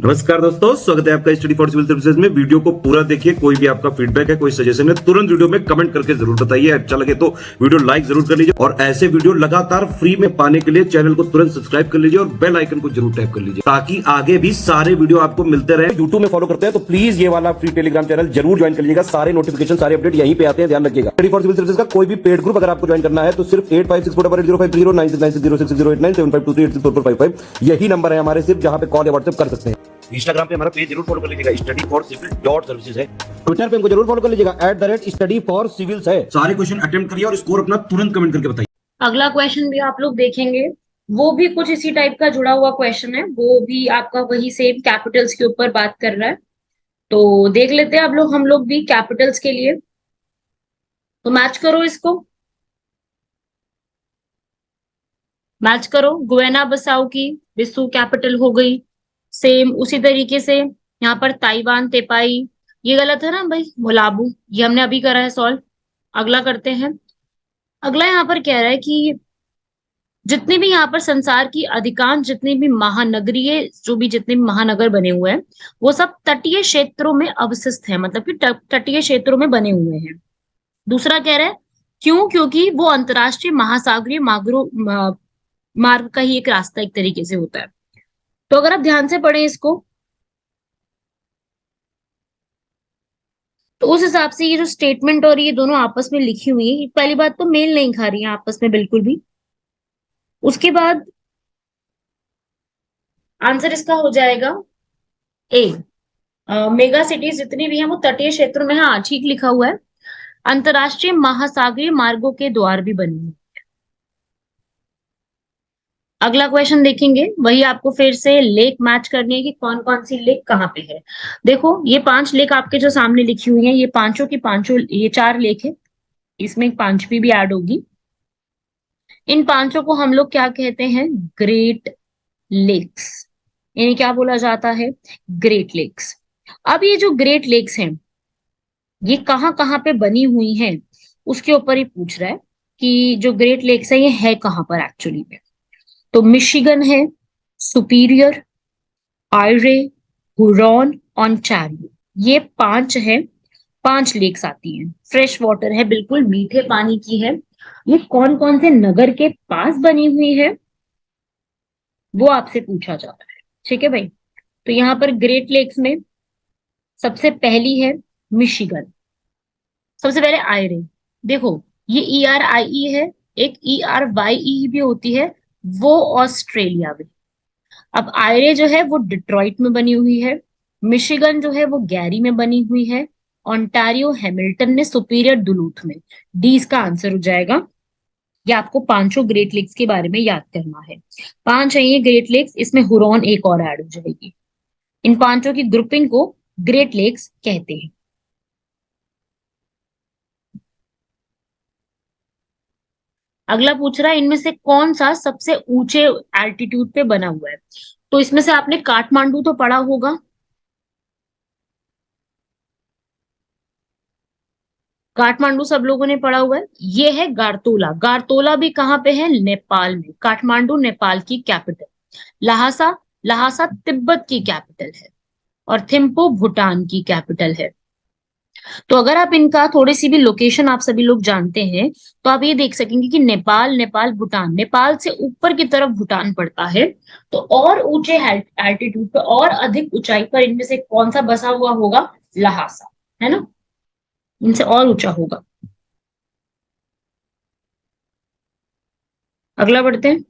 नमस्कार दोस्तों, स्वागत है आपका स्टडी फॉर सिविल सर्विसेज में। वीडियो को पूरा देखिए। कोई भी आपका फीडबैक है, कोई सजेशन है, तुरंत वीडियो में कमेंट करके जरूर बताइए। अच्छा लगे तो वीडियो लाइक जरूर कर लीजिए और ऐसे वीडियो लगातार फ्री में पाने के लिए चैनल को तुरंत सब्सक्राइब कर लीजिए और बेल आइकन को जरूर टैप कर लीजिए ताकि आगे भी सारे वीडियो आपको मिलते रहे। यूट्यूब में फॉलो करते हैं तो प्लीज ये वाला फ्री टेलीग्राम चैनल जरूर ज्वाइन कर लीजिएगा। सारे नोटिफिकेशन, सारे अपडेट यहीं पे आते हैं, ध्यान रखिएगा। स्टडी फॉर सिविल सर्विसेज का कोई भी पेड ग्रुप अगर आपको ज्वाइन करना है तो सिर्फ 856480560660897523864455 यही नंबर है हमारे, सिर्फ जहां पे कॉल या व्हाट्सएप कर सकते हैं। इंस्टाग्राम पे हमारा पेज जरूर फॉलो कर लीजिएगा, study for civil dot services है। ट्विटर पे हमको जरूर फॉलो कर लीजिएगा, @स्टडी फॉर सिविल्स है। सारे क्वेश्चन अटेम्प्ट करिए और स्कोर अपना तुरंत कमेंट करके बताइए। अगला क्वेश्चन भी आप लोग देखेंगे, वो भी कुछ इसी टाइप का जुड़ा हुआ क्वेश्चन है। वो भी आपका वही सेम कैपिटल्स के ऊपर बात कर रहा है। तो देख लेते हैं हम लोग भी कैपिटल्स के लिए। तो मैच करो इसको, मैच करो। गुएना बसाऊ की बिसु कैपिटल हो गई। सेम उसी तरीके से यहाँ पर ताइवान तेपाई, ये गलत है ना भाई, मोलाबू, ये हमने अभी करा है सॉल्व। अगला करते हैं। अगला यहाँ पर कह रहा है कि जितने भी यहाँ पर संसार की अधिकांश जितने भी महानगरीय जो भी जितने भी महानगर बने हुए हैं वो सब तटीय क्षेत्रों में अवस्थित है, मतलब कि तटीय क्षेत्रों में बने हुए हैं। दूसरा कह रहा है क्यों, क्योंकि वो अंतरराष्ट्रीय महासागरीय मार्ग का ही एक रास्ता एक तरीके से होता है। तो अगर आप ध्यान से पढ़ें इसको तो उस हिसाब से ये जो स्टेटमेंट और ये दोनों आपस में लिखी हुई है, पहली बात तो मेल नहीं खा रही है आपस में बिल्कुल भी। उसके बाद आंसर इसका हो जाएगा ए। मेगा सिटीज जितनी भी हैं वो तटीय क्षेत्रों में, हाँ ठीक लिखा हुआ है। अंतरराष्ट्रीय महासागरीय मार्गों के द्वार भी बनी है। अगला क्वेश्चन देखेंगे, वही आपको फिर से लेक मैच करनी है कि कौन कौन सी लेक कहाँ पे है। देखो ये 5 लेक आपके जो सामने लिखी हुई है, ये पांचों की पांचों, ये 4 लेक है, इसमें एक पांचवी भी ऐड होगी। इन पांचों को हम लोग क्या कहते हैं, ग्रेट लेक्स। यानी क्या बोला जाता है, ग्रेट लेक्स। अब ये जो ग्रेट लेक्स हैं ये कहाँ कहाँ पे बनी हुई हैं उसके ऊपर ही पूछ रहा है कि जो ग्रेट लेक्स है ये है कहाँ पर एक्चुअली में। तो मिशिगन है, सुपीरियर, आयरे, हुरॉन, ऑन्टारियो, ये 5 है। 5 लेक्स आती हैं, फ्रेश वाटर है, बिल्कुल मीठे पानी की है। ये कौन कौन से नगर के पास बनी हुई है वो आपसे पूछा जा रहा है। ठीक है भाई। तो यहाँ पर ग्रेट लेक्स में सबसे पहली है मिशिगन, सबसे पहले आयरे। देखो ये ERIE है, एक ERYE भी होती है, वो ऑस्ट्रेलिया में। अब आयरे जो है वो डिट्रॉइट में बनी हुई है। मिशिगन जो है वो गैरी में बनी हुई है। ओंटारियो हैमिल्टन में, सुपीरियर दुलूथ में। डी इसका आंसर हो जाएगा। ये आपको पांचों ग्रेट लेक्स के बारे में याद करना है। 5 है ये ग्रेट लेक्स, इसमें हुरॉन एक और ऐड हो जाएगी। इन पांचों की ग्रुपिंग को ग्रेट लेक्स कहते हैं। अगला पूछ रहा है इनमें से कौन सा सबसे ऊंचे एल्टीट्यूड पे बना हुआ है। तो इसमें से आपने काठमांडू तो पढ़ा होगा, काठमांडू सब लोगों ने पढ़ा हुआ है। ये है गारतोला। गारतोला भी कहाँ पे है, नेपाल में। काठमांडू नेपाल की कैपिटल। लहासा, लहासा तिब्बत की कैपिटल है। और थिम्पू भूटान की कैपिटल है। तो अगर आप इनका थोड़ी सी भी लोकेशन आप सभी लोग जानते हैं तो आप ये देख सकेंगे कि नेपाल, नेपाल भूटान, नेपाल से ऊपर की तरफ भूटान पड़ता है। तो और ऊंचे एल्टीट्यूड पर और अधिक ऊंचाई पर इनमें से कौन सा बसा हुआ होगा, लहासा, है ना, इनसे और ऊंचा होगा। अगला बढ़ते हैं।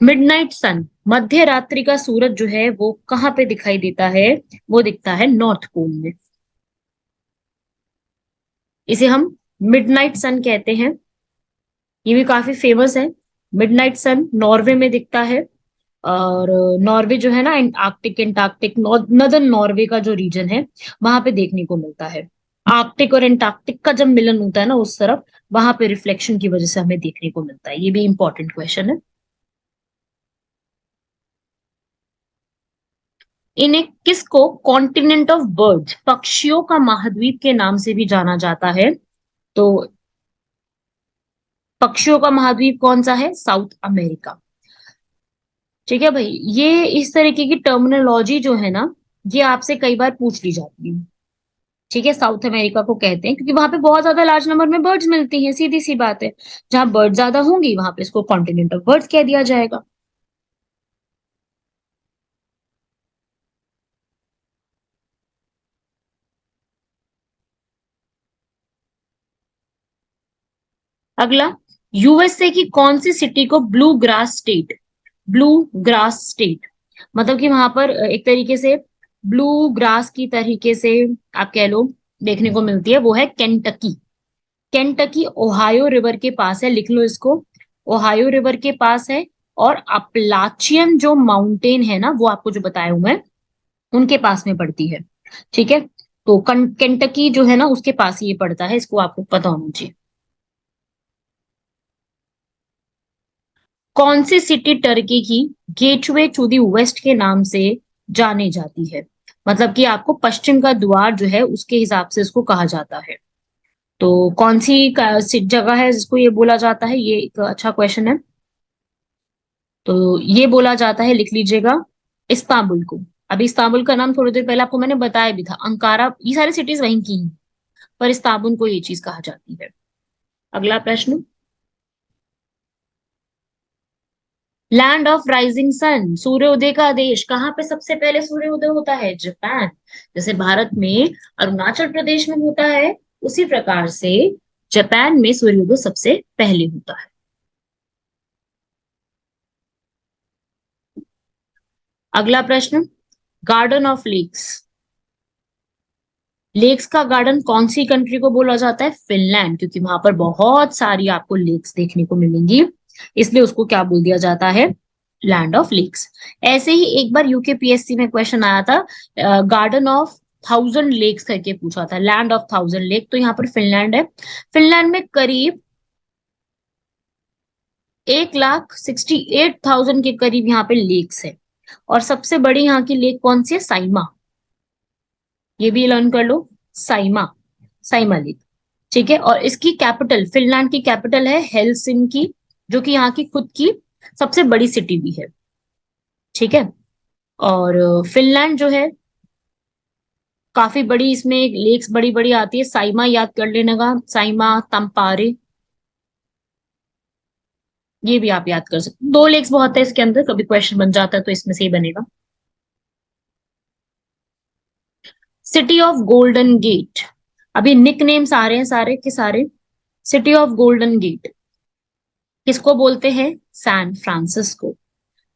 मिडनाइट सन, मध्य रात्रि का सूरज जो है वो कहाँ पे दिखाई देता है, वो दिखता है नॉर्थ पोल में। इसे हम मिडनाइट सन कहते हैं। ये भी काफी फेमस है। मिडनाइट सन नॉर्वे में दिखता है। और नॉर्वे जो है ना, आर्कटिक एंटार्क्टिक नदर्न नॉर्वे का जो रीजन है वहां पे देखने को मिलता है। आर्कटिक और एंटार्क्टिक का जब मिलन होता है ना उस तरफ, वहां पे रिफ्लेक्शन की वजह से हमें देखने को मिलता है। ये भी इंपॉर्टेंट क्वेश्चन है। इन्हें किसको कॉन्टिनेंट ऑफ बर्ड्स, पक्षियों का महाद्वीप के नाम से भी जाना जाता है। तो पक्षियों का महाद्वीप कौन सा है, साउथ अमेरिका। ठीक है भाई, ये इस तरीके की टर्मिनोलॉजी जो है ना, ये आपसे कई बार पूछ ली जाती है। ठीक है, साउथ अमेरिका को कहते हैं क्योंकि वहां पे बहुत ज्यादा लार्ज नंबर में बर्ड्स मिलती हैं, सीधी सी बात है। जहां बर्ड ज्यादा होंगी वहां पे इसको कॉन्टिनेंट ऑफ बर्ड्स कह दिया जाएगा। अगला, यूएसए की कौन सी सिटी को blue grass state, blue grass state, मतलब कि वहां पर एक तरीके से ब्लू ग्रास की तरीके से आप कह लो देखने को मिलती है, वो है केंटकी। केंटकी ओहायो रिवर के पास है, लिख लो इसको, ओहायो रिवर के पास है। और अपलाचियन जो माउंटेन है ना, वो आपको जो बताया हुआ है, उनके पास में पड़ती है। ठीक है, तो केंटकी जो है ना उसके पास ही ये पड़ता है, इसको आपको पता होना चाहिए। कौन सी सिटी टर्की की गेटवे टू दी वेस्ट के नाम से जाने जाती है, मतलब कि आपको पश्चिम का द्वार जो है उसके हिसाब से इसको कहा जाता है। तो कौन सी जगह है जिसको ये बोला जाता है, ये एक अच्छा क्वेश्चन है। तो ये बोला जाता है, लिख लीजिएगा, इस्तांबुल को। अभी इस्तांबुल का नाम थोड़ी देर पहले आपको मैंने बताया भी था, अंकारा, ये सारी सिटीज वहीं की हैं, पर इस्तांबुल को ये चीज कहा जाती है। अगला प्रश्न, लैंड ऑफ राइजिंग सन, सूर्योदय का देश, कहाँ पे सबसे पहले सूर्योदय होता है? जापान। जैसे भारत में अरुणाचल प्रदेश में होता है, उसी प्रकार से जापान में सूर्योदय सबसे पहले होता है। अगला प्रश्न, गार्डन ऑफ लेक्स, लेक्स का गार्डन कौन सी कंट्री को बोला जाता है? फिनलैंड, क्योंकि वहां पर बहुत सारी आपको लेक्स देखने को मिलेंगी, इसलिए उसको क्या बोल दिया जाता है? Land of lakes. ऐसे ही एक बार यूकेपीएससी में क्वेश्चन आया था, गार्डन ऑफ थाउजेंड लेक्स करके पूछा था, लैंड ऑफ थाउजेंड लेक, तो यहाँ पर फिनलैंड है। फिनलैंड में करीब 1,68,000 के करीब यहाँ पे लेक्स है। और सबसे बड़ी यहाँ की लेक कौन सी है? साइमा, ये भी लर्न कर लो, साइमा, साइमा लेक। ठीक है, और इसकी कैपिटल, फिनलैंड की कैपिटल है हेलसिंकी, जो कि यहाँ की खुद की सबसे बड़ी सिटी भी है। ठीक है, और फिनलैंड जो है काफी बड़ी, इसमें लेक्स बड़ी बड़ी आती है, साइमा याद कर लेने का, साइमा, तंपारे, ये भी आप याद कर सकते, दो लेक्स बहुत है इसके अंदर, कभी क्वेश्चन बन जाता है तो इसमें से ही बनेगा। सिटी ऑफ गोल्डन गेट, अभी निक नेम्स आ रहे हैं सारे के सारे। सिटी ऑफ गोल्डन गेट किसको बोलते हैं? San Francisco.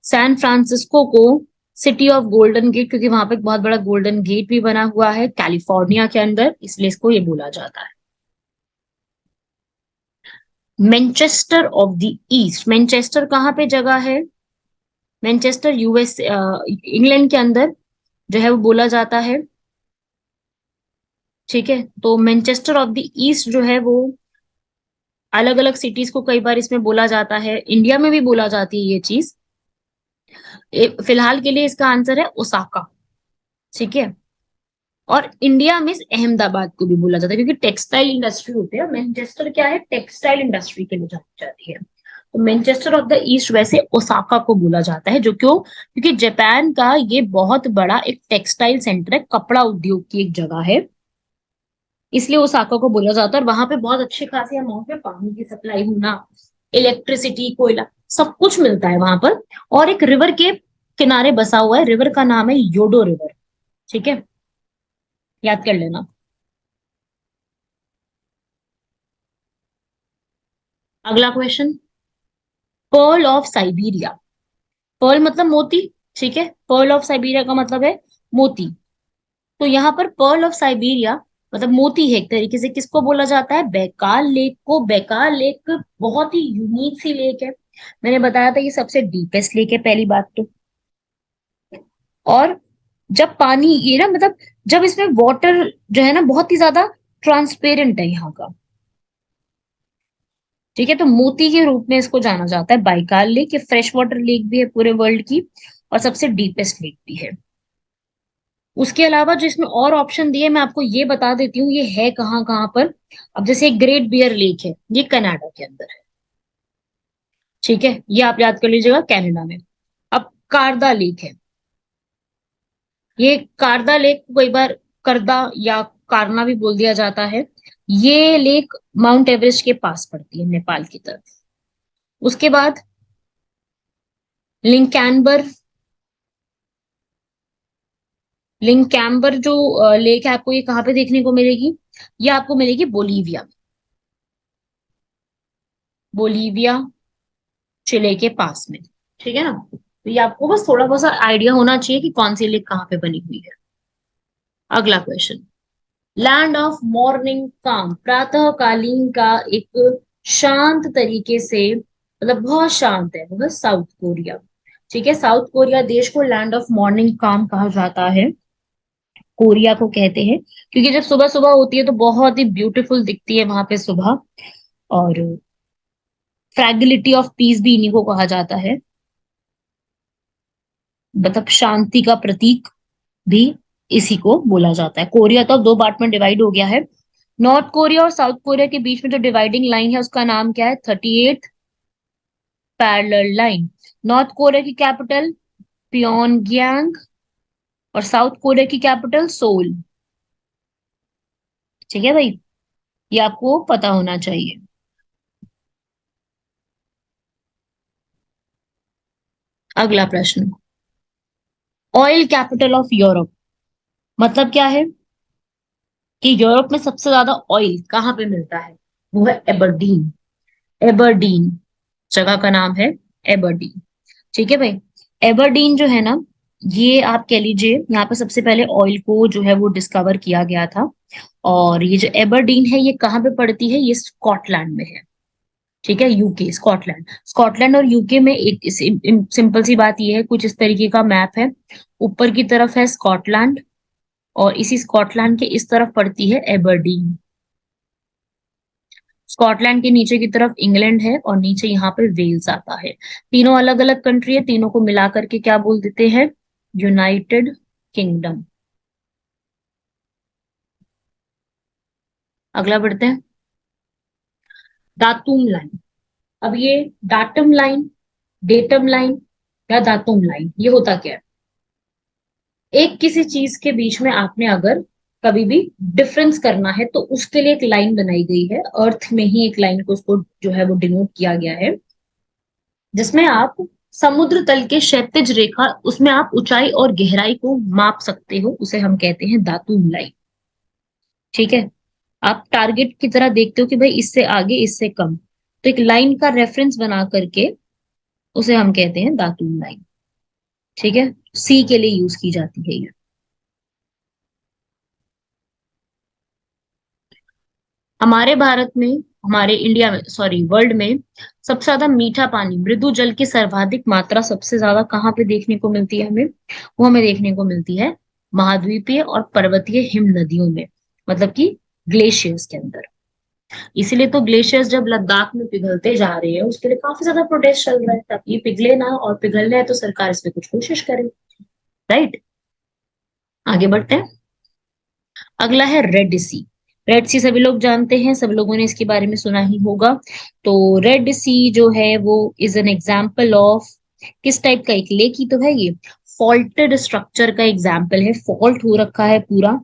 सैन फ्रांसिस्को को सिटी ऑफ गोल्डन गेट, क्योंकि वहां पे एक बहुत बड़ा गोल्डन गेट भी बना हुआ है कैलिफोर्निया के अंदर, इसलिए इसको ये बोला जाता है। Manchester of the east, Manchester कहाँ पे जगह है? मैनचेस्टर यूएस, इंग्लैंड के अंदर जो है वो बोला जाता है। ठीक है, तो मैनचेस्टर ऑफ द ईस्ट जो है वो अलग अलग सिटीज को कई बार इसमें बोला जाता है, इंडिया में भी बोला जाती है ये चीज। फिलहाल के लिए इसका आंसर है ओसाका। ठीक है, और इंडिया में अहमदाबाद को भी बोला जाता है, क्योंकि टेक्सटाइल इंडस्ट्री होते हैं, मैनचेस्टर क्या है? टेक्सटाइल इंडस्ट्री के लिए जानी जाती है। तो मैनचेस्टर ऑफ द ईस्ट वैसे ओसाका को बोला जाता है, जो क्यों? क्योंकि जापान का ये बहुत बड़ा एक टेक्सटाइल सेंटर है, कपड़ा उद्योग की एक जगह है, इसलिए ओसाका को बोला जाता है। और वहां पे बहुत अच्छे खासे अमाउंट में पानी की सप्लाई होना, इलेक्ट्रिसिटी, कोयला, सब कुछ मिलता है वहां पर। और एक रिवर के किनारे बसा हुआ है, रिवर का नाम है योडो रिवर। ठीक है, याद कर लेना। अगला question, pearl of Siberia, pearl मतलब मोती। ठीक है, पर्ल ऑफ साइबेरिया का मतलब है मोती। तो यहाँ पर पर्ल ऑफ साइबेरिया मतलब मोती है एक तरीके से, किसको बोला जाता है? बैकाल लेक को। बैकाल लेक बहुत ही यूनिक सी लेक है, मैंने बताया था ये सबसे डीपेस्ट लेक है, पहली बात तो। और जब पानी ये ना, मतलब जब इसमें वाटर जो है ना बहुत ही ज्यादा ट्रांसपेरेंट है यहाँ का। ठीक है, तो मोती के रूप में इसको जाना जाता है, बाइकाल लेक। ये फ्रेश वाटर लेक भी है पूरे वर्ल्ड की, और सबसे डीपेस्ट लेक भी है। उसके अलावा जो इसमें और ऑप्शन दिए, मैं आपको ये बता देती हूँ ये है कहाँ कहाँ पर। अब जैसे ग्रेट बियर लेक है, ये कनाडा के अंदर है। ठीक है, ये आप याद कर लीजिएगा, कनाडा में। अब कार्दा लेक है। ये कार्दा लेक को कई बार करदा या कारना भी बोल दिया जाता है। ये लेक माउंट एवरेस्ट के पास पड़ती है, नेपाल की तरफ। उसके बाद लिंकैम्बर। लिंकैम्बर जो लेक है, आपको ये कहाँ पे देखने को मिलेगी? ये आपको मिलेगी बोलीविया में। बोलीविया, चिले के पास में। ठीक है ना? तो ये आपको बस थोड़ा बहुत आइडिया होना चाहिए कि कौन सी लेक कहाँ पे बनी हुई है। अगला क्वेश्चन। लैंड ऑफ मॉर्निंग काम, प्रातःकालीन का एक शांत तरीके से, मतलब बहुत शांत है वो, साउथ कोरिया। ठीक है, साउथ कोरिया देश को लैंड ऑफ मॉर्निंग काम कहा जाता है। कोरिया को कहते हैं क्योंकि जब सुबह सुबह होती है तो बहुत ही ब्यूटीफुल दिखती है वहां पे सुबह। और फ्रैगिलिटी ऑफ पीस भी इन्हीं को कहा जाता है, मतलब शांति का प्रतीक भी इसी को बोला जाता है। कोरिया तो अब दो पार्ट में डिवाइड हो गया है। नॉर्थ कोरिया और साउथ कोरिया के बीच में जो डिवाइडिंग लाइन है उसका नाम क्या है? 38th parallel line. North Korea की कैपिटल प्योंगयांग और साउथ कोरिया की कैपिटल सोल। ठीक है भाई, ये आपको पता होना चाहिए। अगला प्रश्न। ऑयल कैपिटल ऑफ यूरोप, मतलब क्या है कि यूरोप में सबसे ज्यादा ऑयल कहाँ पे मिलता है? वो है एबरडीन। एबरडीन जगह का नाम है, एबरडीन। ठीक है भाई। एबरडीन जो है ना, ये आप कह लीजिए यहाँ पे सबसे पहले ऑयल को जो है वो डिस्कवर किया गया था। और ये जो एबरडीन है ये कहाँ पे पड़ती है? ये स्कॉटलैंड में है। ठीक है, यूके, स्कॉटलैंड। स्कॉटलैंड और यूके में एक सिंपल सी बात ये है, कुछ इस तरीके का मैप है। ऊपर की तरफ है स्कॉटलैंड और इसी स्कॉटलैंड के इस तरफ पड़ती है एबरडीन। स्कॉटलैंड के नीचे की तरफ इंग्लैंड है और नीचे यहाँ पे वेल्स आता है। तीनों अलग अलग कंट्री है, तीनों को मिला करके क्या बोल देते हैं? United kingdom. अगला बढ़ते हैं। दातूम लाइन। अब ये डाटम लाइन, डेटम लाइन या दातुम लाइन, ये होता क्या है? एक किसी चीज के बीच में आपने अगर कभी भी डिफरेंस करना है तो उसके लिए एक लाइन बनाई गई है। अर्थ में ही एक लाइन को उसको जो है वो डिनोट किया गया है, जिसमें आप समुद्र तल के क्षैतिज रेखा, उसमें आप ऊंचाई और गहराई को माप सकते हो, उसे हम कहते हैं दातून लाइन। ठीक है, आप टारगेट की तरह देखते हो कि भाई इससे आगे इससे कम, तो एक लाइन का रेफरेंस बना करके उसे हम कहते हैं दातून लाइन। ठीक है, सी के लिए यूज की जाती है ये। हमारे भारत में, हमारे इंडिया में, सॉरी वर्ल्ड में सबसे ज्यादा मीठा पानी, मृदु जल की सर्वाधिक मात्रा सबसे ज्यादा कहाँ पे देखने को मिलती है हमें? वो हमें देखने को मिलती है महाद्वीपीय और पर्वतीय हिम नदियों में, मतलब कि ग्लेशियर्स के अंदर। इसीलिए तो ग्लेशियर्स जब लद्दाख में पिघलते जा रहे हैं उसके लिए काफी ज्यादा प्रोटेस्ट चल रहा है, ताकि ये पिघले ना, और पिघलना है तो सरकार इस पे कुछ कोशिश करे। राइट, आगे बढ़ते हैं। अगला है रेड सी। रेड सी सभी लोग जानते हैं, सब लोगों ने इसके बारे में सुना ही होगा। तो रेड सी जो है वो इज एन एग्जाम्पल ऑफ किस टाइप का? एक लेक ही तो है ये। फॉल्टेड स्ट्रक्चर का एग्जाम्पल है, फॉल्ट हो रखा है पूरा।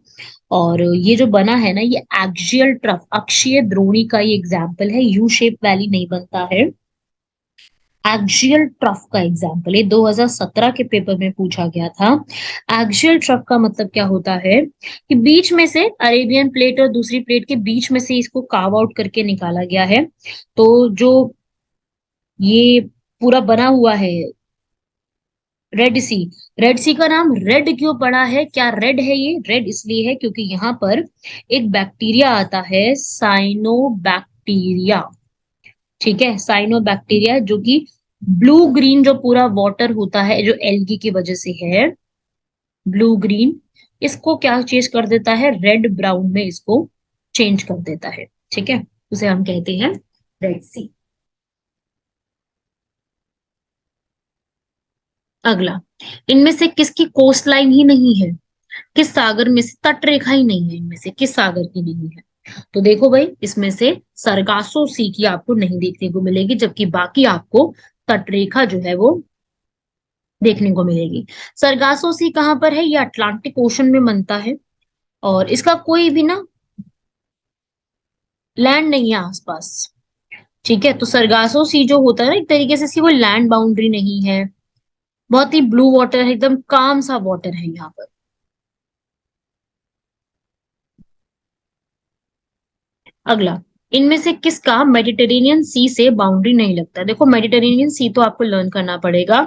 और ये जो बना है ना, ये एक्सियल ट्रफ, अक्षीय द्रोणी का ये एग्जाम्पल है, यू शेप वैली नहीं बनता है। एक्सियल ट्रफ का एग्जाम्पल, ये 2017 के पेपर में पूछा गया था। एक्सियल ट्रफ का मतलब क्या होता है कि बीच में से अरेबियन प्लेट और दूसरी प्लेट के बीच में से इसको कार्व आउट करके निकाला गया है। तो जो ये पूरा बना हुआ है रेड सी, रेड सी का नाम रेड क्यों पड़ा है? क्या रेड है? ये रेड इसलिए है क्योंकि यहाँ पर एक बैक्टीरिया आता है, साइनोबैक्टीरिया। ठीक है, साइनोबैक्टीरिया जो कि ब्लू ग्रीन जो पूरा वाटर होता है जो एल्गी की वजह से है, ब्लू ग्रीन, इसको क्या चेंज कर देता है? रेड ब्राउन में इसको चेंज कर देता है। ठीक है, उसे हम कहते हैं रेड सी। अगला, इनमें से किसकी कोस्ट लाइन ही नहीं है? किस सागर में से तट रेखा ही नहीं है? इनमें से किस सागर की नहीं है? तो देखो भाई, इसमें से सरगासो सी की आपको नहीं देखने को मिलेगी, जबकि बाकी आपको तटरेखा जो है वो देखने को मिलेगी। सरगासो सी कहाँ पर है? ये अटलांटिक ओशन में बनता है और इसका कोई भी ना लैंड नहीं है आसपास। ठीक है, तो सरगासो सी जो होता है ना, एक तरीके से इसकी कोई लैंड बाउंड्री नहीं है। बहुत ही ब्लू वाटर है, एकदम काम सा वाटर है यहाँ पर। अगला, इनमें से किसका मेडिटेरेनियन सी से बाउंड्री नहीं लगता? देखो, मेडिटेरेनियन सी तो आपको लर्न करना पड़ेगा।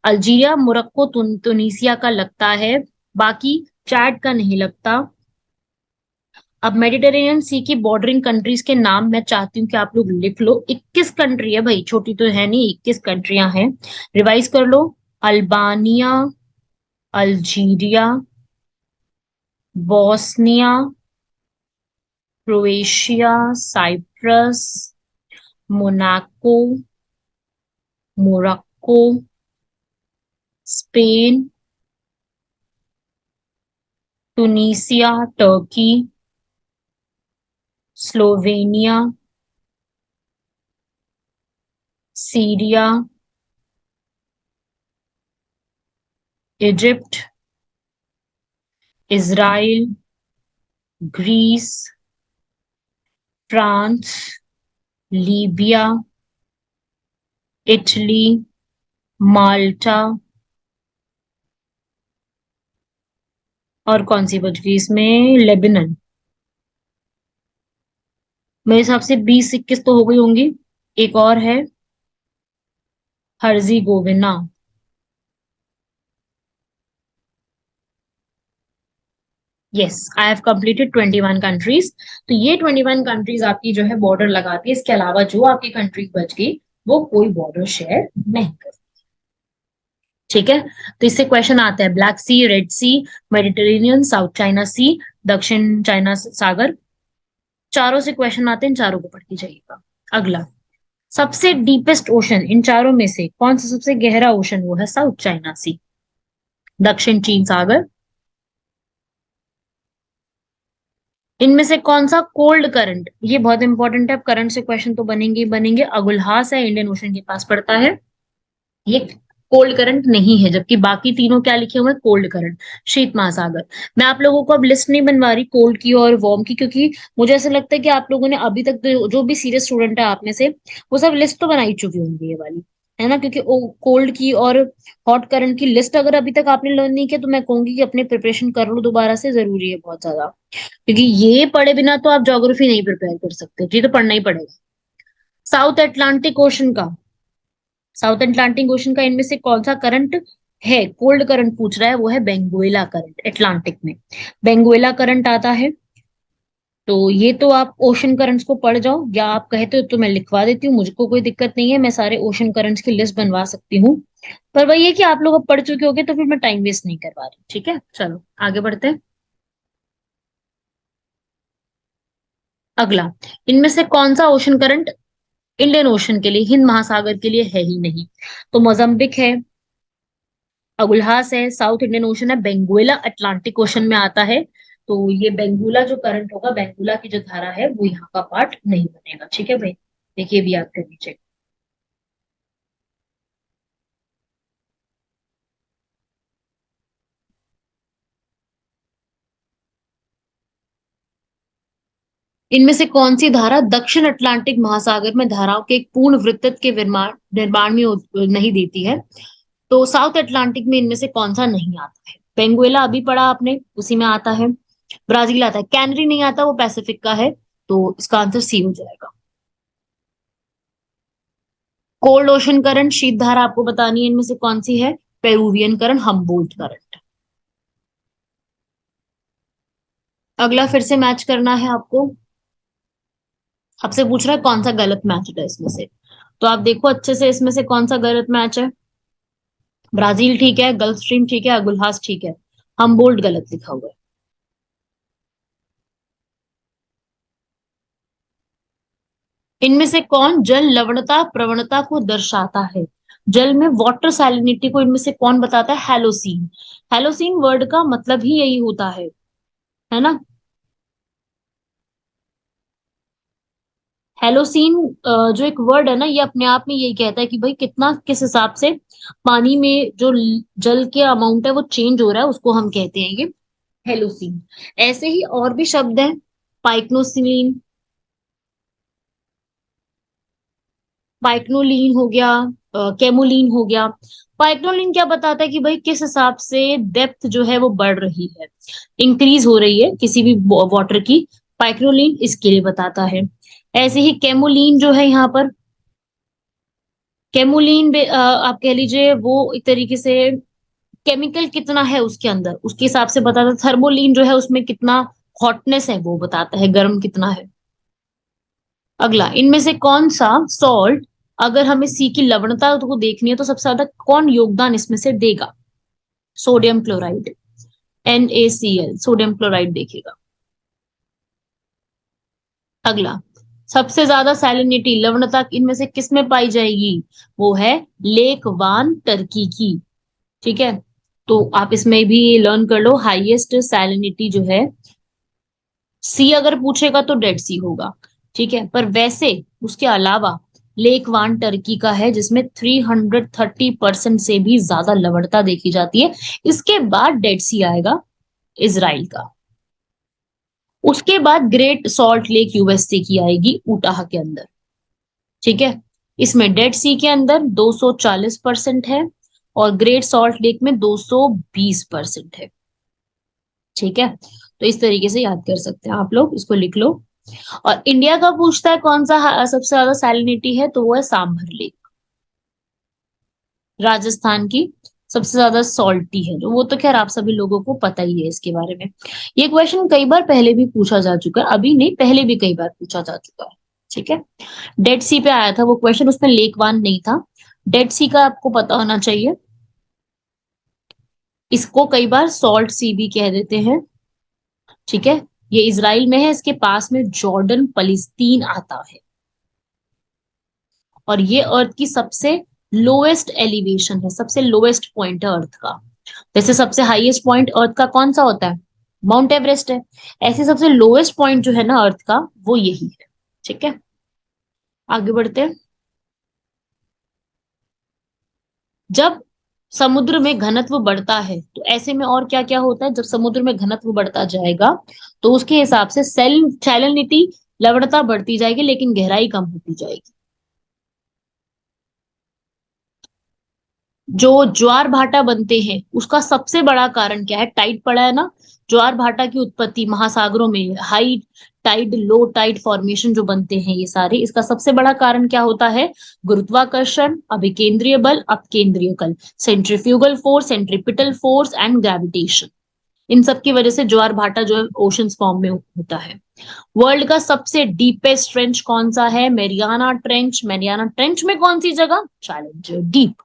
अल्जीरिया, मोरक्को, तुनिसिया का लगता है, बाकी चैड का नहीं लगता। अब मेडिटेरेनियन सी की बॉर्डरिंग कंट्रीज के नाम मैं चाहती हूँ कि आप लोग लिख लो। 21 कंट्री है भाई, छोटी तो है नहीं, 21 कंट्रियां हैं। रिवाइज कर लो। Albania, Algeria, Bosnia, Croatia, Cyprus, Monaco, Morocco, Spain, Tunisia, Turkey, Slovenia, Syria, Egypt, Israel, Greece, France, Libya, Italy, Malta, और कौन सी बच गई इसमें? लेबनान। मेरे हिसाब से 20-21 तो हो गई होंगी। एक और है, Herzegovina. Yes, I have completed 21 countries. तो ये 21 कंट्रीज आपकी जो है बॉर्डर लगाती है। इसके अलावा जो आपकी कंट्रीज बच गई वो कोई बॉर्डर शेयर नहीं करती। ठीक है, तो इससे क्वेश्चन आता है, ब्लैक सी, रेड सी, मेडिटेरेनियन, साउथ चाइना सी, दक्षिण चाइना सागर, चारों से क्वेश्चन आते हैं, इन चारों को पढ़ के जाइएगा। अगला, सबसे डीपेस्ट ओशन इन चारों में से कौन सा सबसे गहरा ओशन? वो है साउथ चाइना सी, दक्षिण चीन सागर। इनमें से कौन सा कोल्ड करंट, ये बहुत इंपॉर्टेंट है, अब करंट से क्वेश्चन तो बनेंगे ही बनेंगे। अगुलहास है, इंडियन ओशन के पास पड़ता है, ये कोल्ड करंट नहीं है, जबकि बाकी तीनों क्या लिखे हुए हैं? कोल्ड करंट, शीत महासागर। मैं आप लोगों को अब लिस्ट नहीं बनवा रही कोल्ड की और वार्म की, क्योंकि मुझे ऐसा लगता है कि आप लोगों ने अभी तक जो भी सीरियस स्टूडेंट है आप में से, वो सब लिस्ट तो बना ही चुकी होंगी ये वाली, है ना? क्योंकि कोल्ड की और हॉट करंट की लिस्ट अगर अभी तक आपने लर्न नहीं किया तो मैं कहूंगी कि अपने प्रिपरेशन कर लो दोबारा से, जरूरी है बहुत ज्यादा। क्योंकि ये पढ़े बिना तो आप ज्योग्राफी नहीं प्रिपेयर कर सकते, जी तो पढ़ना ही पड़ेगा। साउथ अटलांटिक ओशन का, साउथ अटलांटिक ओशन का इनमें से कौन सा करंट है? कोल्ड करंट पूछ रहा है, वो है बेंगुएला करंट, अटलांटिक में बेंगुएला करंट आता है। तो ये तो आप ओशन करंट्स को पढ़ जाओ, या आप कहते हो तो मैं लिखवा देती हूँ, मुझको कोई दिक्कत नहीं है, मैं सारे ओशन करंट्स की लिस्ट बनवा सकती हूँ। पर वही है कि आप लोग अब पढ़ चुके होगे तो फिर मैं टाइम वेस्ट नहीं करवा रही। ठीक है, चलो आगे बढ़ते हैं। अगला, इनमें से कौन सा ओशन करंट इंडियन ओशन के लिए, हिंद महासागर के लिए है ही नहीं? तो मोजाम्बिक है, अगुलहास है, साउथ इंडियन ओशन है, बेंगुएला अटलांटिक ओशन में आता है। तो ये बेंगुला जो करंट होगा, बेंगुला की जो धारा है वो यहाँ का पार्ट नहीं बनेगा। ठीक है भाई, देखिए भी याद कर लीजिए। इनमें से कौन सी धारा दक्षिण अटलांटिक महासागर में धाराओं के एक पूर्ण वृत्त के निर्माण निर्माण में नहीं देती है? तो साउथ अटलांटिक में इनमें से कौन सा नहीं आता है? पेंगुएला अभी पढ़ा आपने, उसी में आता है। ब्राजील आता है, कैनरी नहीं आता, वो पैसिफिक का है। तो इसका आंसर सी हो जाएगा। कोल्ड ओशन करंट, शीत धारा आपको बतानी है, इनमें से कौन सी है? Peruvian current, Humboldt current. अगला फिर से मैच करना है आपको। आपसे पूछ रहा है कौन सा गलत मैच है इसमें से, तो आप देखो अच्छे से इसमें से कौन सा गलत मैच है। ब्राजील ठीक है, गल्फ स्ट्रीम ठीक है, अगुलहास ठीक है, हम्बोल्ट गलत लिखा हुआ है। इनमें से कौन जल लवणता प्रवणता को दर्शाता है? जल में वाटर सैलिनिटी को इनमें से कौन बताता है? हेलोसीन। हेलोसीन वर्ड का मतलब ही यही होता है ना? हेलोसीन जो एक वर्ड है ना, ये अपने आप में यही कहता है कि भाई कितना किस हिसाब से पानी में जो जल के अमाउंट है वो चेंज हो रहा है, उसको हम कहते हैं ये हेलोसीन। ऐसे ही और भी शब्द हैं, पाइक्नोसिलीन, पाइक्नोलीन हो गया, केमोलीन हो गया। पाइक्नोलीन क्या बताता है कि भाई किस हिसाब से डेप्थ जो है वो बढ़ रही है, इंक्रीज हो रही है किसी भी वाटर की, पाइक्नोलीन इसके लिए बताता है। ऐसे ही केमोलीन जो है यहाँ पर, केमोलीन आप कह लीजिए वो एक तरीके से केमिकल कितना है उसके अंदर उसके हिसाब से बताता है। थर्मोलीन जो है उसमें कितना हॉटनेस है वो बताता है, गर्म कितना है। अगला, इनमें से कौन सा सॉल्ट, अगर हमें सी की लवणता को देखनी है तो सबसे ज्यादा कौन योगदान इसमें से देगा? Sodium chloride, NaCl, sodium chloride देखेगा। अगला, सबसे ज्यादा सैलिनिटी, लवणता इनमें से किस में पाई जाएगी? वो है लेक वान टर्की की। ठीक है, तो आप इसमें भी लर्न कर लो, हाईएस्ट सैलिनिटी जो है, सी अगर पूछेगा तो डेड सी होगा। ठीक है, पर वैसे उसके अलावा लेक वान टर्की का है जिसमें 330% से भी ज्यादा लवणता देखी जाती है। इसके बाद डेड सी आएगा इसराइल का। उसके बाद ग्रेट सॉल्ट लेक यूएसए की आएगी उटाह के अंदर। ठीक है, इसमें डेड सी के अंदर 240% है और ग्रेट सॉल्ट लेक में 220% है। ठीक है, तो इस तरीके से याद कर सकते हैं आप लोग, इसको लिख लो। और इंडिया का पूछता है कौन सा सबसे ज्यादा सैलिनिटी है, तो वो है सांभर लेक, राजस्थान की सबसे ज्यादा सॉल्टी है जो, वो तो खैर आप सभी लोगों को पता ही है इसके बारे में। ये क्वेश्चन कई बार पहले भी पूछा जा चुका है, अभी नहीं, पहले भी कई बार पूछा जा चुका है। ठीक है, डेड सी पे आया था वो क्वेश्चन, उसमें लेकवान नहीं था। डेड सी का आपको पता होना चाहिए, इसको कई बार सॉल्ट सी भी कह देते हैं। ठीक है, ये इजराइल में है, इसके पास में जॉर्डन पलिस्तीन आता है। और ये अर्थ की सबसे लोएस्ट एलिवेशन है, सबसे लोएस्ट पॉइंट है अर्थ का। जैसे सबसे हाईएस्ट पॉइंट अर्थ का कौन सा होता है? माउंट एवरेस्ट है। ऐसे सबसे लोएस्ट पॉइंट जो है ना अर्थ का, वो यही है। ठीक है, आगे बढ़ते हैं। जब समुद्र में घनत्व बढ़ता है तो ऐसे में और क्या क्या होता है? जब समुद्र में घनत्व बढ़ता जाएगा तो उसके हिसाब से सैलिनिटी, लवणता बढ़ती जाएगी लेकिन गहराई कम होती जाएगी। जो ज्वार भाटा बनते हैं उसका सबसे बड़ा कारण क्या है? टाइड पड़ा है ना, ज्वार भाटा की उत्पत्ति महासागरों में, high tide low tide formation जो बनते हैं ये सारे, इसका सबसे बड़ा कारण क्या होता है? गुरुत्वाकर्षण, अभिकेंद्रीय बल, अपकेंद्रीय बल, centrifugal force, centripetal force and gravitation. इन सब की वजह से ज्वार भाटा जो है ओशंस फॉर्म में होता है। वर्ल्ड का सबसे डीपेस्ट ट्रेंच कौन सा है? Mariana trench. मेरियाना ट्रेंच में कौन सी जगह? Challenger deep.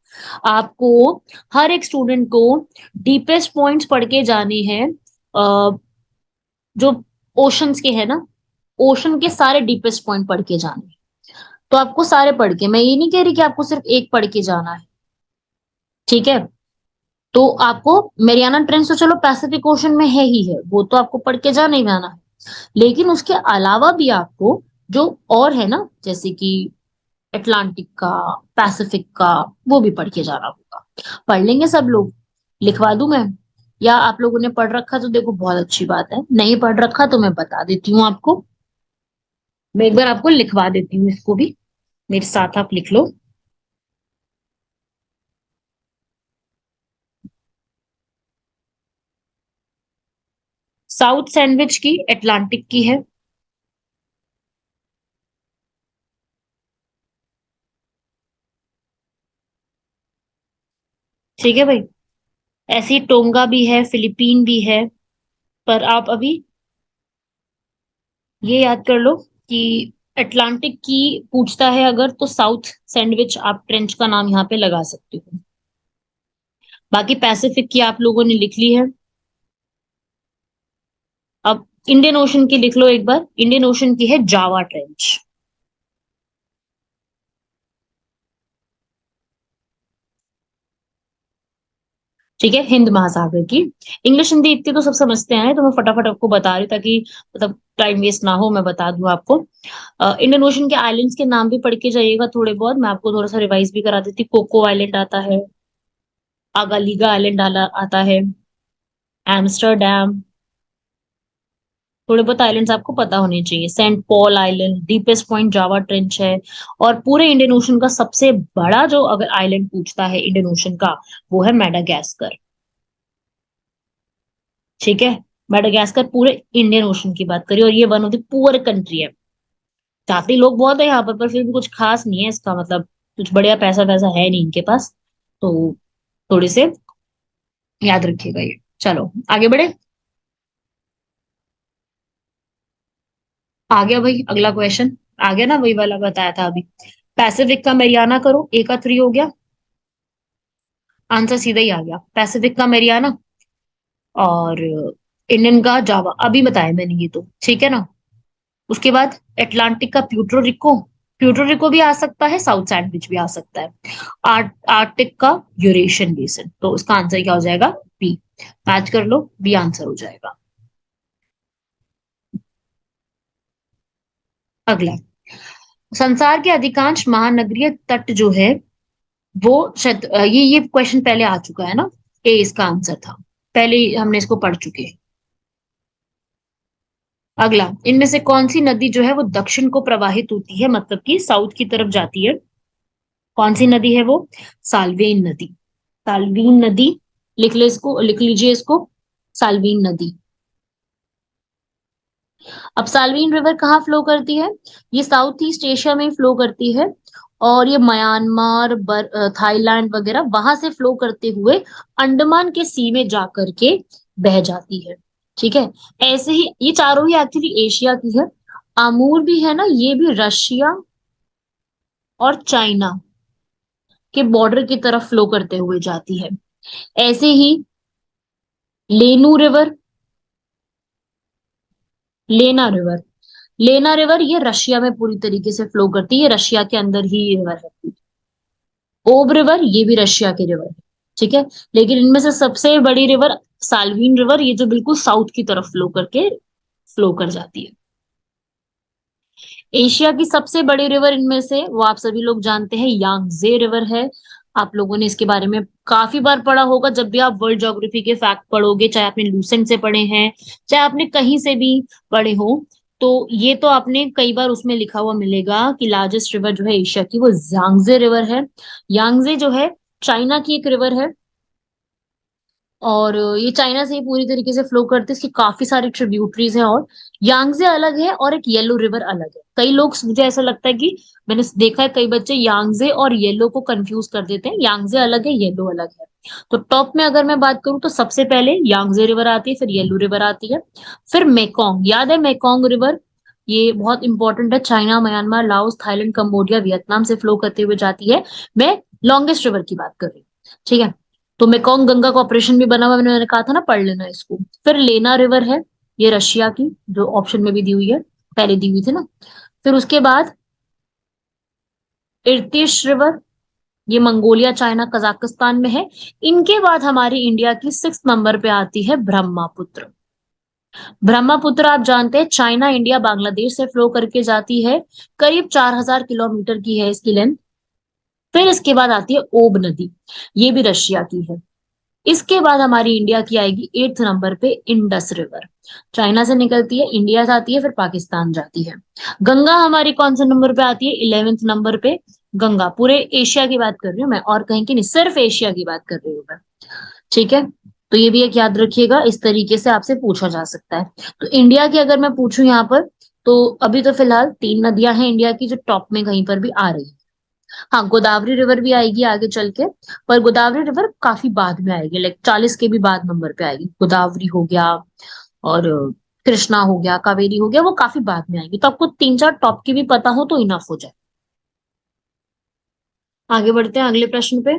आपको हर एक स्टूडेंट को डीपेस्ट पॉइंट्स पढ़ के जाने हैं, जो ओशंस के है ना, ओशन के सारे डीपेस्ट पॉइंट पढ़ के जाने हैं। तो आपको सारे पढ़ के, मैं ये नहीं कह रही कि आपको सिर्फ एक पढ़ के जाना है। ठीक है, तो आपको मेरियाना ट्रेंच तो चलो पैसिफिक ओशन में है ही है, वो तो आपको पढ़ के जाना ही जाना है। लेकिन उसके अलावा भी आपको जो और है ना, जैसे कि अटलांटिक का, पैसिफिक का, वो भी पढ़ के जाना होगा। पढ़ लेंगे सब लोग? लिखवा दूं मैं? या आप लोगों ने पढ़ रखा तो देखो बहुत अच्छी बात है, नहीं पढ़ रखा तो मैं बता देती हूँ आपको। मैं एक बार आपको लिखवा देती हूँ इसको भी, मेरे साथ आप लिख लो। साउथ सैंडविच की अटलांटिक की है। ठीक है भाई, ऐसी टोंगा भी है, फिलीपीन भी है। पर आप अभी ये याद कर लो कि अटलांटिक की पूछता है अगर, तो साउथ सैंडविच आप ट्रेंच का नाम यहाँ पे लगा सकते हो। बाकी पैसिफिक की आप लोगों ने लिख ली है। अब इंडियन ओशन की लिख लो एक बार, इंडियन ओशन की है जावा ट्रेंच। ठीक है, हिंद महासागर की। इंग्लिश हिंदी इतनी तो सब समझते हैं, तो मैं फटाफट आपको बता रही हूँ ताकि मतलब टाइम वेस्ट ना हो, मैं बता दूं आपको। इंडियन ओशन के आइलैंड्स के नाम भी पढ़ के जाइएगा थोड़े बहुत, मैं आपको थोड़ा सा रिवाइज भी करा देती। कोको आइलैंड आता है, आगालीगा आइलैंड आता है, एम्स्टरडैम, थोड़े बहुत आइलैंड्स आपको पता होने चाहिए। Saint Paul Island, deepest point Java Trench है, और पूरे इंडियन ओशन का सबसे बड़ा जो अगर आइलैंड पूछता है इंडियन ओशन का, वो है मेडागास्कर। ठीक है, मेडागास्कर पूरे इंडियन ओशन की बात करिए, और ये one of the poor country है। काफी लोग बहुत है यहाँ पर फिर भी कुछ खास नहीं है इसका मतलब, कुछ बढ़िया पैसा वैसा है नहीं इनके पास, तो थोड़े से याद रखिएगा ये। चलो आगे बढ़े। आ गया भाई अगला क्वेश्चन, आ गया ना, वही वाला बताया था अभी। पैसिफिक का मेरियाना करो, ए का 3 हो गया, आंसर सीधा ही आ गया, पैसिफिक का मेरियाना और इंडियन का जावा, अभी बताया मैंने ये तो, ठीक है ना। उसके बाद अटलांटिक का प्यूर्टो रिको, प्यूर्टो रिको भी आ सकता है, साउथ सैंडविच भी आ सकता है। आर्टिक का यूरेशियन बेसिन, तो इसका आंसर क्या हो जाएगा, बी। मैच कर लो, बी आंसर हो जाएगा। अगला, संसार के अधिकांश महानगरीय तट जो है वो ये क्वेश्चन पहले आ चुका है ना, ए इसका आंसर था, पहले ही हमने इसको पढ़ चुके हैं। अगला, इनमें से कौन सी नदी जो है वो दक्षिण को प्रवाहित होती है, मतलब कि साउथ की तरफ जाती है, कौन सी नदी है वो, साल्वेन नदी। साल्वीन नदी, लिख ले इसको, लिख लीजिए इसको, साल्वीन नदी। अब साल्वीन रिवर कहाँ फ्लो करती है, ये साउथ ईस्ट एशिया में फ्लो करती है, और ये म्यांमार, थाईलैंड वगैरह वहां से फ्लो करते हुए अंडमान के सी में जा करके बह जाती है। ठीक है, ऐसे ही ये चारों ही एक्चुअली एशिया की है। आमूर भी है ना, ये भी रशिया और चाइना के बॉर्डर की तरफ फ्लो करते हुए जाती है। ऐसे ही लेनू रिवर, लेना रिवर, लेना रिवर ये रशिया में पूरी तरीके से फ्लो करती है, रशिया के अंदर ही ये रिवर है। ओब रिवर ये भी रशिया की रिवर है। ठीक है, लेकिन इनमें से सबसे बड़ी रिवर साल्वीन रिवर, ये जो बिल्कुल साउथ की तरफ फ्लो करके फ्लो कर जाती है। एशिया की सबसे बड़ी रिवर इनमें से वो आप सभी लोग जानते हैं, यांगजे रिवर है। आप लोगों ने इसके बारे में काफी बार पढ़ा होगा, जब भी आप वर्ल्ड ज्योग्राफी के फैक्ट पढ़ोगे, चाहे आपने लूसेंट से पढ़े हैं, चाहे आपने कहीं से भी पढ़े हो, तो ये तो आपने कई बार उसमें लिखा हुआ मिलेगा कि लार्जेस्ट रिवर जो है एशिया की वो यांगजे रिवर है। यांगजे जो है चाइना की एक रिवर है, और ये चाइना से ही पूरी तरीके से फ्लो करते हैं, इसकी काफी सारी ट्रिब्यूटरीज हैं, और यांगजे अलग है और एक येलो रिवर अलग है। कई लोग, मुझे ऐसा लगता है कि मैंने देखा है कई बच्चे यांगजे और येलो को कंफ्यूज कर देते हैं, यांगजे अलग है, येलो अलग है। तो टॉप में अगर मैं बात करूं तो सबसे पहले यांगजे रिवर आती है, फिर येलो रिवर आती है, फिर मेकोंग, याद है मेकोंग रिवर, ये बहुत इंपॉर्टेंट है, China, Myanmar, Laos, Thailand, Cambodia, Vietnam से फ्लो करते हुए जाती है। मैं लॉन्गेस्ट रिवर की बात कर रही हूँ, ठीक है। तो मेकोंग गंगा कॉर्पोरेशन भी बना हुआ है, मैंने कहा था ना, पढ़ लेना इसको। फिर लेना रिवर है, ये रशिया की, जो ऑप्शन में भी दी हुई है, पहले दी हुई थी ना। फिर उसके बाद इर्तिश रिवर, ये मंगोलिया, चाइना, कजाकिस्तान में है। इनके बाद हमारी इंडिया की 6 नंबर पे आती है ब्रह्मपुत्र। ब्रह्मपुत्र आप जानते हैं चाइना, इंडिया, बांग्लादेश से फ्लो करके जाती है, करीब 4000 किलोमीटर की है इसकी लेंथ। फिर इसके बाद आती है ओब नदी, ये भी रशिया की है। इसके बाद हमारी इंडिया की आएगी 8th नंबर पे इंडस रिवर, चाइना से निकलती है, इंडिया से आती है, फिर पाकिस्तान जाती है। गंगा हमारी कौन से नंबर पे आती है, 11th नंबर पे। गंगा पूरे एशिया की बात कर रही हूँ मैं, और कहीं की नहीं, सिर्फ एशिया की बात कर रही हूँ मैं। ठीक है, तो ये भी एक याद रखिएगा, इस तरीके से आपसे पूछा जा सकता है। तो इंडिया की अगर मैं पूछूं यहाँ पर, तो अभी तो फिलहाल 3 नदियां हैं इंडिया की जो टॉप में कहीं पर भी आ रही है। हाँ, गोदावरी रिवर भी आएगी आगे चल के, पर गोदावरी रिवर काफी बाद में आएगी, लाइक 40 के भी बाद नंबर पे आएगी। गोदावरी हो गया, और कृष्णा हो गया, कावेरी हो गया, वो काफी बाद में आएगी, तो आपको 3-4 टॉप की भी पता हो तो इनफ हो जाए। आगे बढ़ते हैं अगले प्रश्न पे।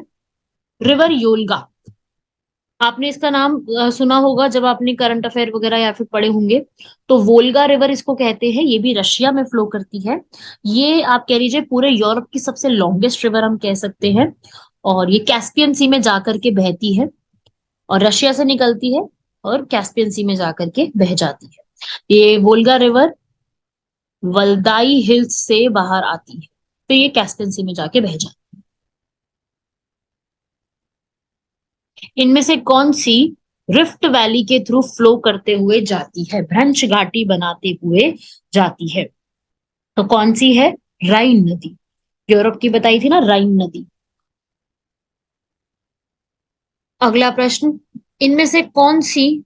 रिवर योलगा, आपने इसका नाम सुना होगा जब आपने करंट अफेयर वगैरह या फिर पढ़े होंगे। तो वोल्गा रिवर इसको कहते हैं, ये भी रशिया में फ्लो करती है। ये आप कह लीजिए पूरे यूरोप की सबसे लॉन्गेस्ट रिवर हम कह सकते हैं, और ये कैस्पियन सी में जाकर के बहती है, और रशिया से निकलती है और कैस्पियन सी में जाकर के बह जाती है। ये वोल्गा रिवर वल्दाई हिल्स से बाहर आती है, तो ये कैस्पियन सी में जाके बह जाती है। इनमें से कौन सी रिफ्ट वैली के थ्रू फ्लो करते हुए जाती है, भ्रंश घाटी बनाते हुए जाती है? तो कौन सी है? राइन नदी। यूरोप की बताई थी ना, राइन नदी। अगला प्रश्न, इनमें से कौन सी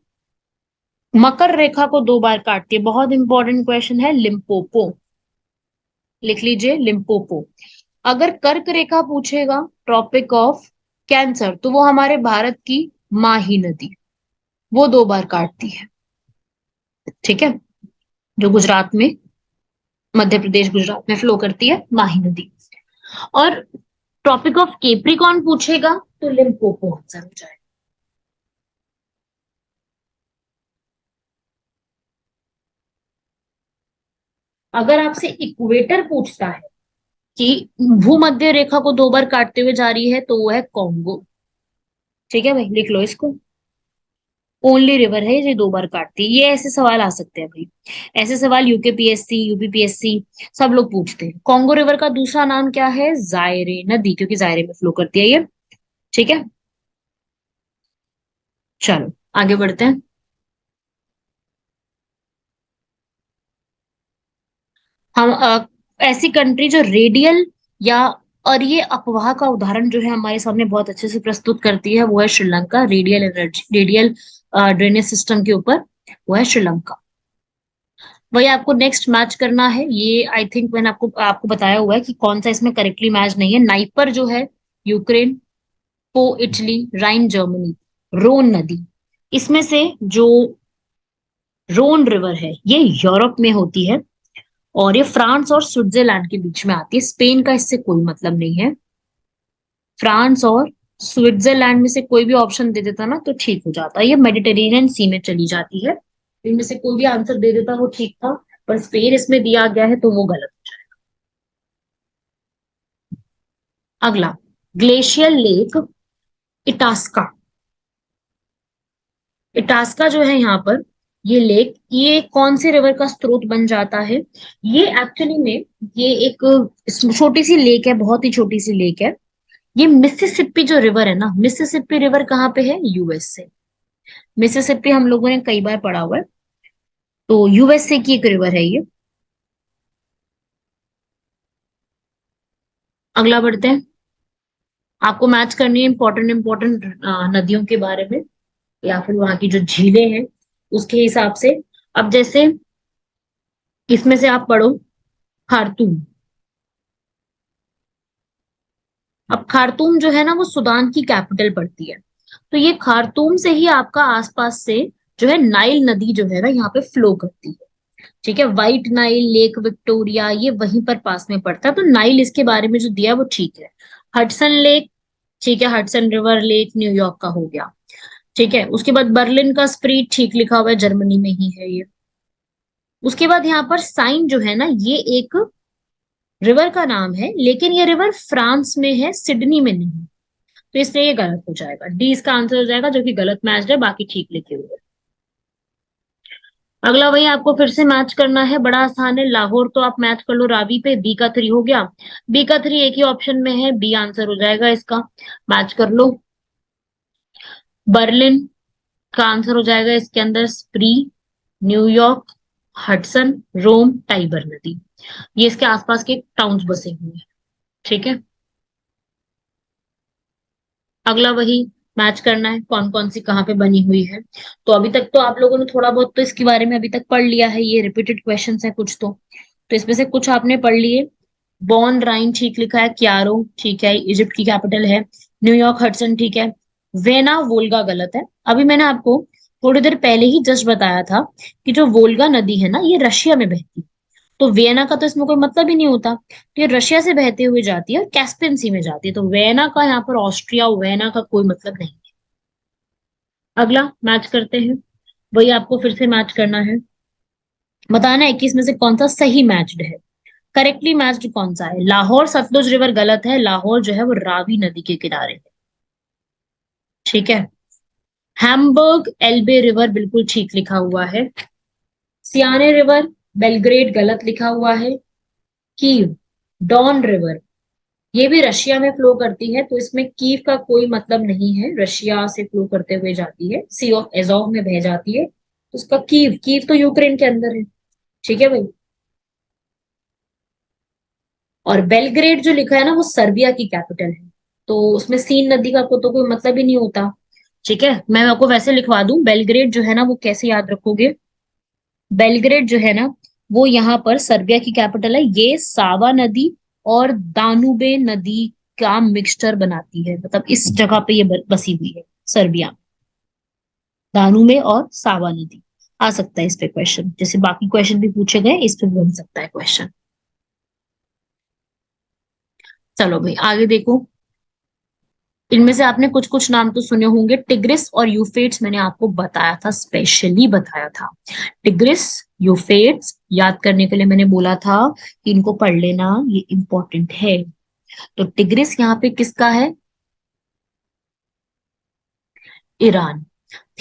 मकर रेखा को 2 बार काटती है? बहुत इंपॉर्टेंट क्वेश्चन है, लिम्पोपो। लिख लीजिए, लिम्पोपो। अगर कर्क रेखा पूछेगा, ट्रॉपिक ऑफ कैंसर, तो वो हमारे भारत की माही नदी, वो 2 बार काटती है। ठीक है, जो गुजरात में, मध्य प्रदेश गुजरात में फ्लो करती है, माही नदी। और ट्रॉपिक ऑफ केप्रिकॉर्न पूछेगा तो लिम्पोपो आंसर हो जाएगा। अगर आपसे इक्वेटर पूछता है कि भूमध्य रेखा को 2 बार काटते हुए जा रही है, तो वो है कॉन्गो। ठीक है भाई, लिख लो इसको। ओनली रिवर है ये 2 बार काटती है। ये ऐसे सवाल आ सकते हैं भाई, ऐसे सवाल यूकेपीएससी, यूपीपीएससी सब लोग पूछते हैं। कॉन्गो रिवर का दूसरा नाम क्या है? जायरे नदी, क्योंकि जायरे में फ्लो करती है ये। ठीक है, चलो आगे बढ़ते हैं। हम ऐसी कंट्री जो रेडियल या अरीय अपवाह का उदाहरण जो है हमारे सामने बहुत अच्छे से प्रस्तुत करती है, वो है Sri Lanka. Radial energy, radial drainage system के ऊपर वो है श्रीलंका। वही आपको नेक्स्ट मैच करना है। ये आई थिंक मैंने आपको आपको बताया हुआ है कि कौन सा इसमें करेक्टली मैच नहीं है। नाइपर जो है यूक्रेन, पो इटली, राइन जर्मनी, रोन नदी। इसमें से जो रोन रिवर है ये यूरोप में होती है, और ये फ्रांस और स्विट्जरलैंड के बीच में आती है। स्पेन का इससे कोई मतलब नहीं है। फ्रांस और स्विट्जरलैंड में से कोई भी ऑप्शन दे देता ना तो ठीक हो जाता। ये मेडिटेरेनियन सी में चली जाती है। इनमें से कोई भी आंसर दे देता वो ठीक था, पर स्पेन इसमें दिया गया है तो वो गलत हो जाएगा। अगला, ग्लेशियल लेक इटास्का। इटास्का जो है यहाँ पर, ये लेक, ये कौन से रिवर का स्रोत बन जाता है? ये एक्चुअली में, ये एक छोटी सी लेक है, बहुत ही छोटी सी लेक है। ये मिसिसिपी जो रिवर है ना, मिसिसिपी रिवर कहाँ पे है? यूएस से। मिसिसिपी हम लोगों ने कई बार पढ़ा हुआ है, तो यूएसए की एक रिवर है ये। अगला बढ़ते हैं। आपको मैच करनी है इंपॉर्टेंट इंपॉर्टेंट नदियों के बारे में, या फिर वहां की जो झीलें हैं उसके हिसाब से। अब जैसे इसमें से आप पढ़ो खारतूम। अब खारतूम जो है ना वो सूडान की कैपिटल पड़ती है। तो ये खारतूम से ही आपका आसपास से जो है नाइल नदी जो है ना यहाँ पे फ्लो करती है। ठीक है, व्हाइट नाइल, लेक विक्टोरिया, ये वहीं पर पास में पड़ता है। तो नाइल इसके बारे में जो दिया वो ठीक है। हडसन लेक, ठीक है, हडसन रिवर लेक न्यूयॉर्क का हो गया। ठीक है, उसके बाद बर्लिन का स्प्रीट, ठीक लिखा हुआ है, जर्मनी में ही है ये। उसके बाद यहाँ पर साइन जो है ना, ये एक रिवर का नाम है, लेकिन ये रिवर फ्रांस में है, सिडनी में नहीं। तो इसलिए ये गलत हो जाएगा, डी इसका आंसर हो जाएगा, जो कि गलत मैच है, बाकी ठीक लिखे हुए हैं। अगला वही आपको फिर से मैच करना है, बड़ा आसान है। लाहौर तो आप मैच कर लो रावी पे, बी का 3 हो गया। बी का 3 एक ही ऑप्शन में है, बी आंसर हो जाएगा इसका, मैच कर लो। बर्लिन का आंसर हो जाएगा इसके अंदर स्प्री, न्यूयॉर्क, हडसन, रोम, टाइबर नदी, ये इसके आसपास के टाउन्स बसे हुए हैं। ठीक है, अगला वही मैच करना है, कौन कौन सी कहाँ पे बनी हुई है। तो अभी तक तो आप लोगों ने थोड़ा बहुत तो इसके बारे में अभी तक पढ़ लिया है, ये रिपीटेड क्वेश्चंस है कुछ तो इसमें से कुछ आपने पढ़ लिए। बॉन राइन ठीक लिखा है, क्यारो ठीक है, इजिप्ट की कैपिटल है। न्यूयॉर्क, हडसन ठीक है। वेना वोल्गा गलत है। अभी मैंने आपको थोड़ी देर पहले ही जस्ट बताया था कि जो वोल्गा नदी है ना ये रशिया में बहती है, तो वियना का तो इसमें कोई मतलब ही नहीं होता। तो ये रशिया से बहते हुए जाती है और कैस्पियन सी में जाती है, तो वियना का यहाँ पर ऑस्ट्रिया वियना का कोई मतलब नहीं है। अगला मैच करते हैं, वही आपको फिर से मैच करना है। बताना है कि इसमें से कौन सा सही मैच्ड है, करेक्टली मैच्ड कौन सा है। लाहौर सतलुज रिवर गलत है, लाहौर जो है वो रावी नदी के किनारे है। ठीक है, हैम्बर्ग एल्बे रिवर बिल्कुल ठीक लिखा हुआ है। सियाने रिवर, बेलग्रेड गलत लिखा हुआ है। कीव, डॉन रिवर, ये भी रशिया में फ्लो करती है, तो इसमें कीव का कोई मतलब नहीं है, रशिया से फ्लो करते हुए जाती है, सी ऑफ एजोव में बह जाती है, तो उसका कीव, कीव तो यूक्रेन के अंदर है। ठीक है भाई। और बेलग्रेड जो लिखा है ना, वो सर्बिया की कैपिटल है, तो उसमें सीन नदी का को तो कोई मतलब ही नहीं होता। ठीक है, मैं आपको वैसे लिखवा दूं, बेलग्रेड जो है ना वो कैसे याद रखोगे। बेलग्रेड जो है ना, वो यहाँ पर सर्बिया की कैपिटल है, ये सावा नदी और दानुबे नदी का मिक्सचर बनाती है, मतलब इस जगह पे ये बसी हुई है सर्बिया, दानुबे और सावा नदी। आ सकता है इस पे क्वेश्चन, जैसे बाकी क्वेश्चन भी पूछे गए, इस पे भी बन सकता है क्वेश्चन। चलो भाई आगे देखो। इनमें से आपने कुछ कुछ नाम तो सुने होंगे, टिग्रिस और यूफ्रेट्स मैंने आपको बताया था, स्पेशली बताया था। टिग्रिस, यूफ्रेट्स याद करने के लिए मैंने बोला था कि इनको पढ़ लेना, ये इंपॉर्टेंट है। तो टिग्रिस यहाँ पे किसका है? ईरान।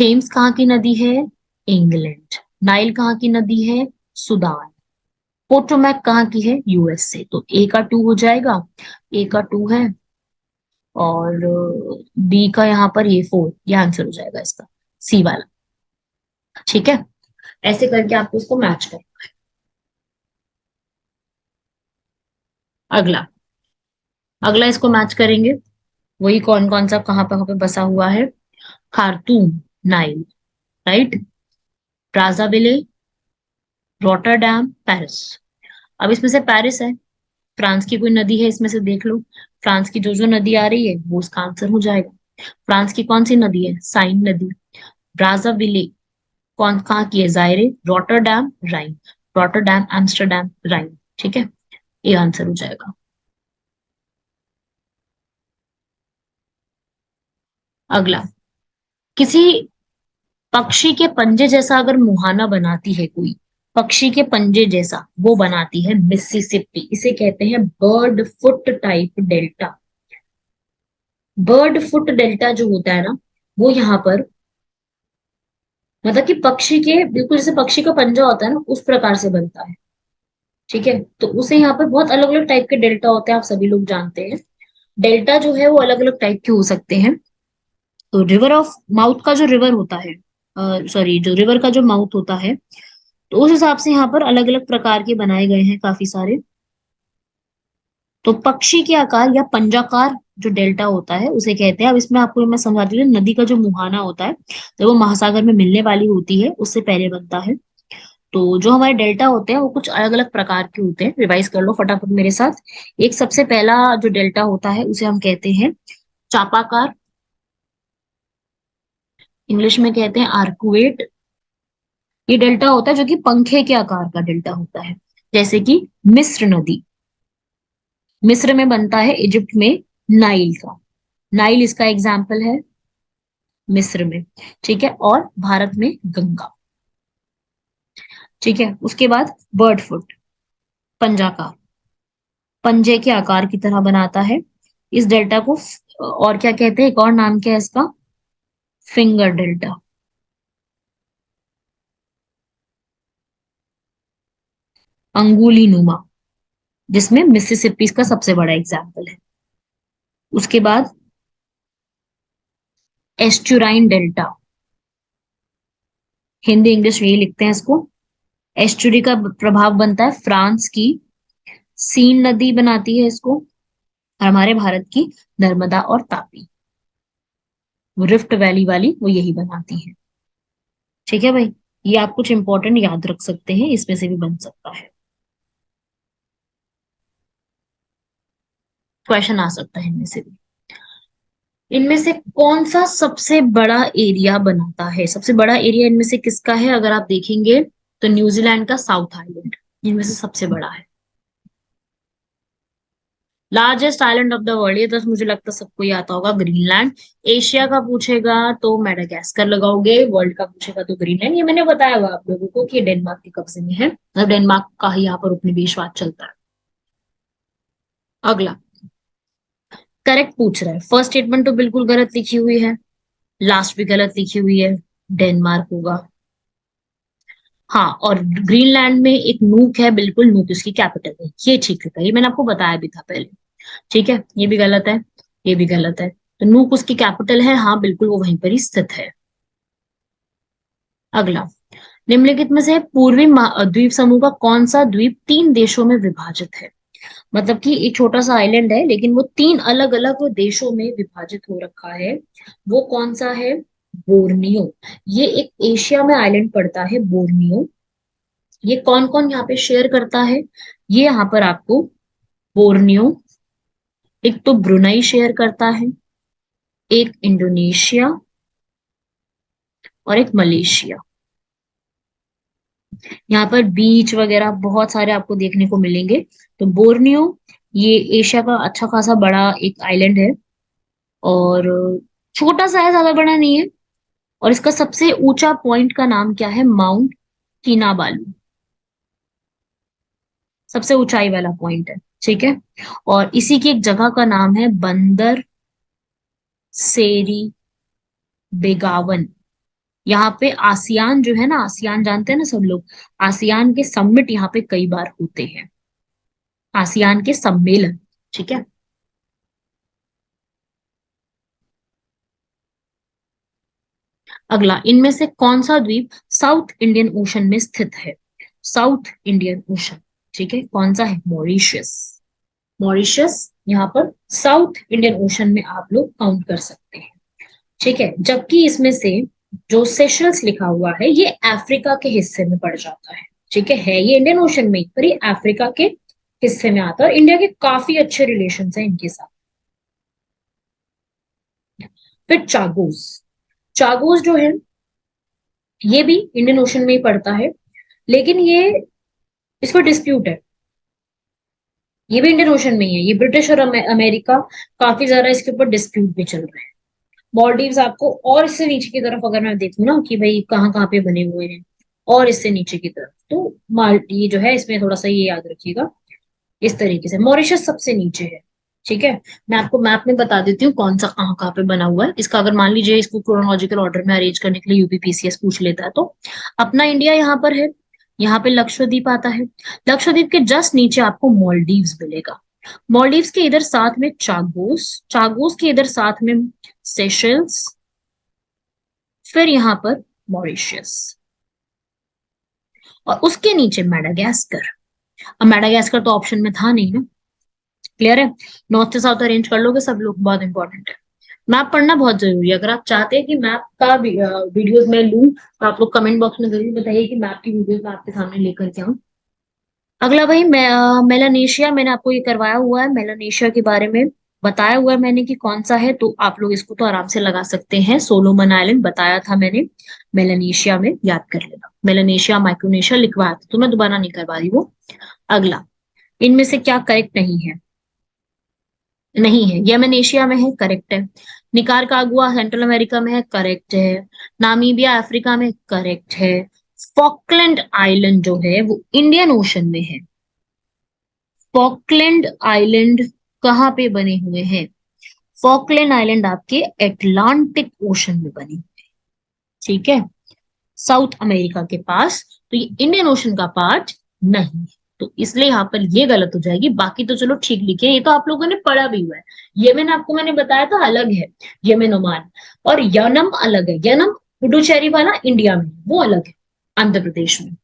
थेम्स कहाँ की नदी है? इंग्लैंड। नाइल कहाँ की नदी है? सूडान। पोटोमैक कहाँ की है? यूएसए। तो ए का 2 हो जाएगा, ए का 2 है, और बी का यहाँ पर ये 4, ये आंसर हो जाएगा इसका, सी वाला। ठीक है, ऐसे करके आपको इसको मैच करें। अगला, अगला इसको मैच करेंगे, वही कौन कौन सा कहाँ पे बसा हुआ है। Khartoum, Nile, right. Brazzaville, Rotterdam, Paris. अब इसमें से पेरिस है, फ्रांस की कोई नदी है इसमें से देख लो, फ्रांस की जो जो नदी आ रही है वो उसका आंसर हो जाएगा। फ्रांस की कौन सी नदी है? साइन नदी। ब्राजाविले कौन कहाँ की है? जायरे। रोटरडैम, राइन। रोटरडैम, एम्स्टरडैम, राइन। ठीक है, ये आंसर हो जाएगा। अगला, किसी पक्षी के पंजे जैसा अगर मुहाना बनाती है कोई, पक्षी के पंजे जैसा वो बनाती है मिसिसिपी, इसे कहते हैं bird foot type delta. Bird foot delta जो होता है ना, वो यहाँ पर मतलब कि पक्षी के बिल्कुल जैसे पक्षी का पंजा होता है ना, उस प्रकार से बनता है। ठीक है, तो उसे यहाँ पर बहुत अलग अलग टाइप के डेल्टा होते हैं, आप सभी लोग जानते हैं। डेल्टा जो है वो अलग अलग टाइप के हो सकते हैं। तो रिवर ऑफ माउथ का जो रिवर होता है, सॉरी, जो रिवर का जो माउथ होता है, तो उस हिसाब से यहाँ पर अलग अलग प्रकार के बनाए गए हैं काफी सारे। तो पक्षी के आकार या पंजाकार जो डेल्टा होता है उसे कहते हैं, अब इसमें आपको मैं समझा दूं, नदी का जो मुहाना होता है जब वो महासागर में मिलने वाली होती है उससे पहले बनता है। तो जो हमारे डेल्टा होते हैं वो कुछ अलग अलग प्रकार के होते हैं, रिवाइज कर लो फटाफट मेरे साथ। एक सबसे पहला जो डेल्टा होता है उसे हम कहते हैं चापाकार, इंग्लिश में कहते हैं आर्कुएट। ये डेल्टा होता है जो कि पंखे के आकार का डेल्टा होता है, जैसे कि मिस्र नदी, मिस्र में बनता है, इजिप्ट में नाइल का, नाइल इसका एग्जाम्पल है, मिस्र में। ठीक है, और भारत में गंगा। ठीक है, उसके बाद बर्ड फुट, पंजा का, पंजे के आकार की तरह बनाता है इस डेल्टा को। और क्या कहते हैं, एक और नाम क्या है इसका? Finger delta. अंगुली नुमा, जिसमें मिसिसिपी का सबसे बड़ा एग्जाम्पल है। उसके बाद एस्चुराइन डेल्टा, हिंदी इंग्लिश यही लिखते हैं इसको। एस्चुरी का प्रभाव बनता है फ्रांस की सीन नदी बनाती है इसको, और हमारे भारत की नर्मदा और तापी, वो रिफ्ट वैली वाली वो यही बनाती है। ठीक है भाई, ये आप कुछ इंपॉर्टेंट याद रख सकते हैं, इसमें से भी बन सकता है, क्वेश्चन आ सकता है इनमें से भी। इनमें से कौन सा सबसे बड़ा एरिया बनाता है? सबसे बड़ा एरिया इनमें से किसका है अगर आप देखेंगे, तो न्यूजीलैंड का साउथ आइलैंड इनमें से सबसे बड़ा है। Largest island of the world, ये तो मुझे लगता है सबको ही आता होगा, ग्रीनलैंड। एशिया का पूछेगा तो मेडागास्कर लगाओगे, वर्ल्ड का पूछेगा तो ग्रीनलैंड। ये मैंने बताया हुआ आप लोगों को कि डेनमार्क के कब्जे में है, मतलब डेनमार्क का ही यहाँ पर उपनिवेशवाद चलता है। अगला, करेक्ट पूछ रहा है, फर्स्ट स्टेटमेंट तो बिल्कुल गलत लिखी हुई है, लास्ट भी गलत लिखी हुई है, डेनमार्क होगा। हाँ, और ग्रीनलैंड में एक नूक है, बिल्कुल नूक उसकी कैपिटल है, ये ठीक है, ये मैंने आपको बताया भी था पहले। ठीक है, ये भी गलत है, ये भी गलत है। तो नूक उसकी कैपिटल है, हाँ बिल्कुल वो वहीं पर ही स्थित है। अगला, निम्नलिखित में से पूर्वी द्वीप समूह का कौन सा द्वीप 3 देशों में विभाजित है? मतलब कि एक छोटा सा आइलैंड है लेकिन वो 3 अलग अलग देशों में विभाजित हो रखा है। वो कौन सा है? बोर्नियो। ये एक एशिया में आइलैंड पड़ता है, बोर्नियो। ये कौन कौन यहाँ पे शेयर करता है? ये यहाँ पर आपको बोर्नियो, एक तो ब्रुनई शेयर करता है, एक इंडोनेशिया और एक मलेशिया। यहाँ पर बीच वगैरह बहुत सारे आपको देखने को मिलेंगे। तो बोर्नियो ये एशिया का अच्छा खासा बड़ा एक आइलैंड है, और छोटा सा है, ज्यादा बड़ा नहीं है। और इसका सबसे ऊंचा पॉइंट का नाम क्या है? माउंट किनाबालू, सबसे ऊंचाई वाला पॉइंट है। ठीक है, और इसी की एक जगह का नाम है बंदर सेरी बेगावन। यहाँ पे आसियान जो है ना, आसियान जानते हैं ना सब लोग, आसियान के समिट यहाँ पे कई बार होते हैं, आसियान के सम्मेलन। ठीक है, अगला, इनमें से कौन सा द्वीप साउथ इंडियन ओशन में स्थित है? साउथ इंडियन ओशन, ठीक है, कौन सा है? मॉरिशस। मॉरिशस यहाँ पर साउथ इंडियन ओशन में आप लोग काउंट कर सकते हैं। ठीक है, जबकि इसमें से जो सेशल्स लिखा हुआ है ये अफ्रीका के हिस्से में पड़ जाता है। ठीक है ये इंडियन ओशन में ही, पर ये अफ्रीका के हिस्से में आता है, और इंडिया के काफी अच्छे रिलेशन है इनके साथ। फिर चागोस, चागोस जो है ये भी इंडियन ओशन में ही पड़ता है, लेकिन ये, इस पर डिस्प्यूट है। ये भी इंडियन ओशन में ही है, ये ब्रिटिश और अमेरिका काफी ज्यादा इसके ऊपर डिस्प्यूट भी चल रहे हैं। मॉलडीव्स आपको और इससे नीचे की तरफ अगर मैं देखूँ ना कि भाई कहाँ कहाँ पे बने हुए हैं, और इससे नीचे की तरफ, तो माल ये जो है इसमें थोड़ा सा ये याद रखिएगा। इस तरीके से मॉरिशस सबसे नीचे है। ठीक है, मैं आपको मैप में बता देती हूँ कौन सा कहाँ कहाँ पे बना हुआ है इसका, अगर मान लीजिए इसको क्रोनोलॉजिकल ऑर्डर में अरेंज करने के लिए यूपीपीसीएस पूछ लेता है तो। अपना इंडिया यहाँ पर है, यहाँ पे लक्षद्वीप आता है, लक्षद्वीप के जस्ट नीचे आपको मॉलडीव्स मिलेगा, मॉलडीव्स के इधर साथ में चागोस, चागोस के इधर साथ में सेशल्स, फिर यहाँ पर मॉरिशियस, और उसके नीचे मेडागास्कर। अब मेडागास्कर तो ऑप्शन में था नहीं ना, क्लियर है? नॉर्थ से साउथ अरेंज कर लोगे सब लोग, बहुत इंपॉर्टेंट है। मैप पढ़ना बहुत जरूरी है, अगर आप चाहते हैं कि मैप का वीडियोस मैं लूं तो आप लोग कमेंट बॉक्स में जरूर बताइए कि मैप की वीडियोस मैं आपके सामने लेकर के आऊं। अगला भाई, मेलानेशिया, मैंने आपको ये करवाया हुआ है, मेलानेशिया के बारे में बताया हुआ है मैंने कि कौन सा है, तो आप लोग इसको तो आराम से लगा सकते हैं, सोलोमन आइलैंड बताया था मैंने, मेलानेशिया में याद कर लेना, मेलानेशिया माइक्रोनेशिया लिखवाया था, तो मैं दोबारा नहीं करवा रही वो। अगला, इनमें से क्या करेक्ट नहीं है? नहीं है, यमन एशिया में है, करेक्ट है। निकारागुआ सेंट्रल अमेरिका में है, करेक्ट है। नामीबिया अफ्रीका में, करेक्ट है। फॉकलैंड आइलैंड जो है वो इंडियन ओशन में है। फॉकलैंड आइलैंड कहाँ पे बने हुए हैं? फॉकलैंड आइलैंड आपके एटलांटिक ओशन में बने हुए हैं। ठीक है, साउथ अमेरिका के पास, तो ये इंडियन ओशन का पार्ट नहीं है, तो इसलिए यहाँ पर ये गलत हो जाएगी, बाकी तो चलो ठीक लिखे, ये तो आप लोगों ने पढ़ा भी हुआ है। यमन आपको मैंने बताया था अलग है, यमन ओमान, और यनम अलग है, यनम पुडुचेरी वाला इंडिया में, वो अलग है आंध्र प्रदेश में।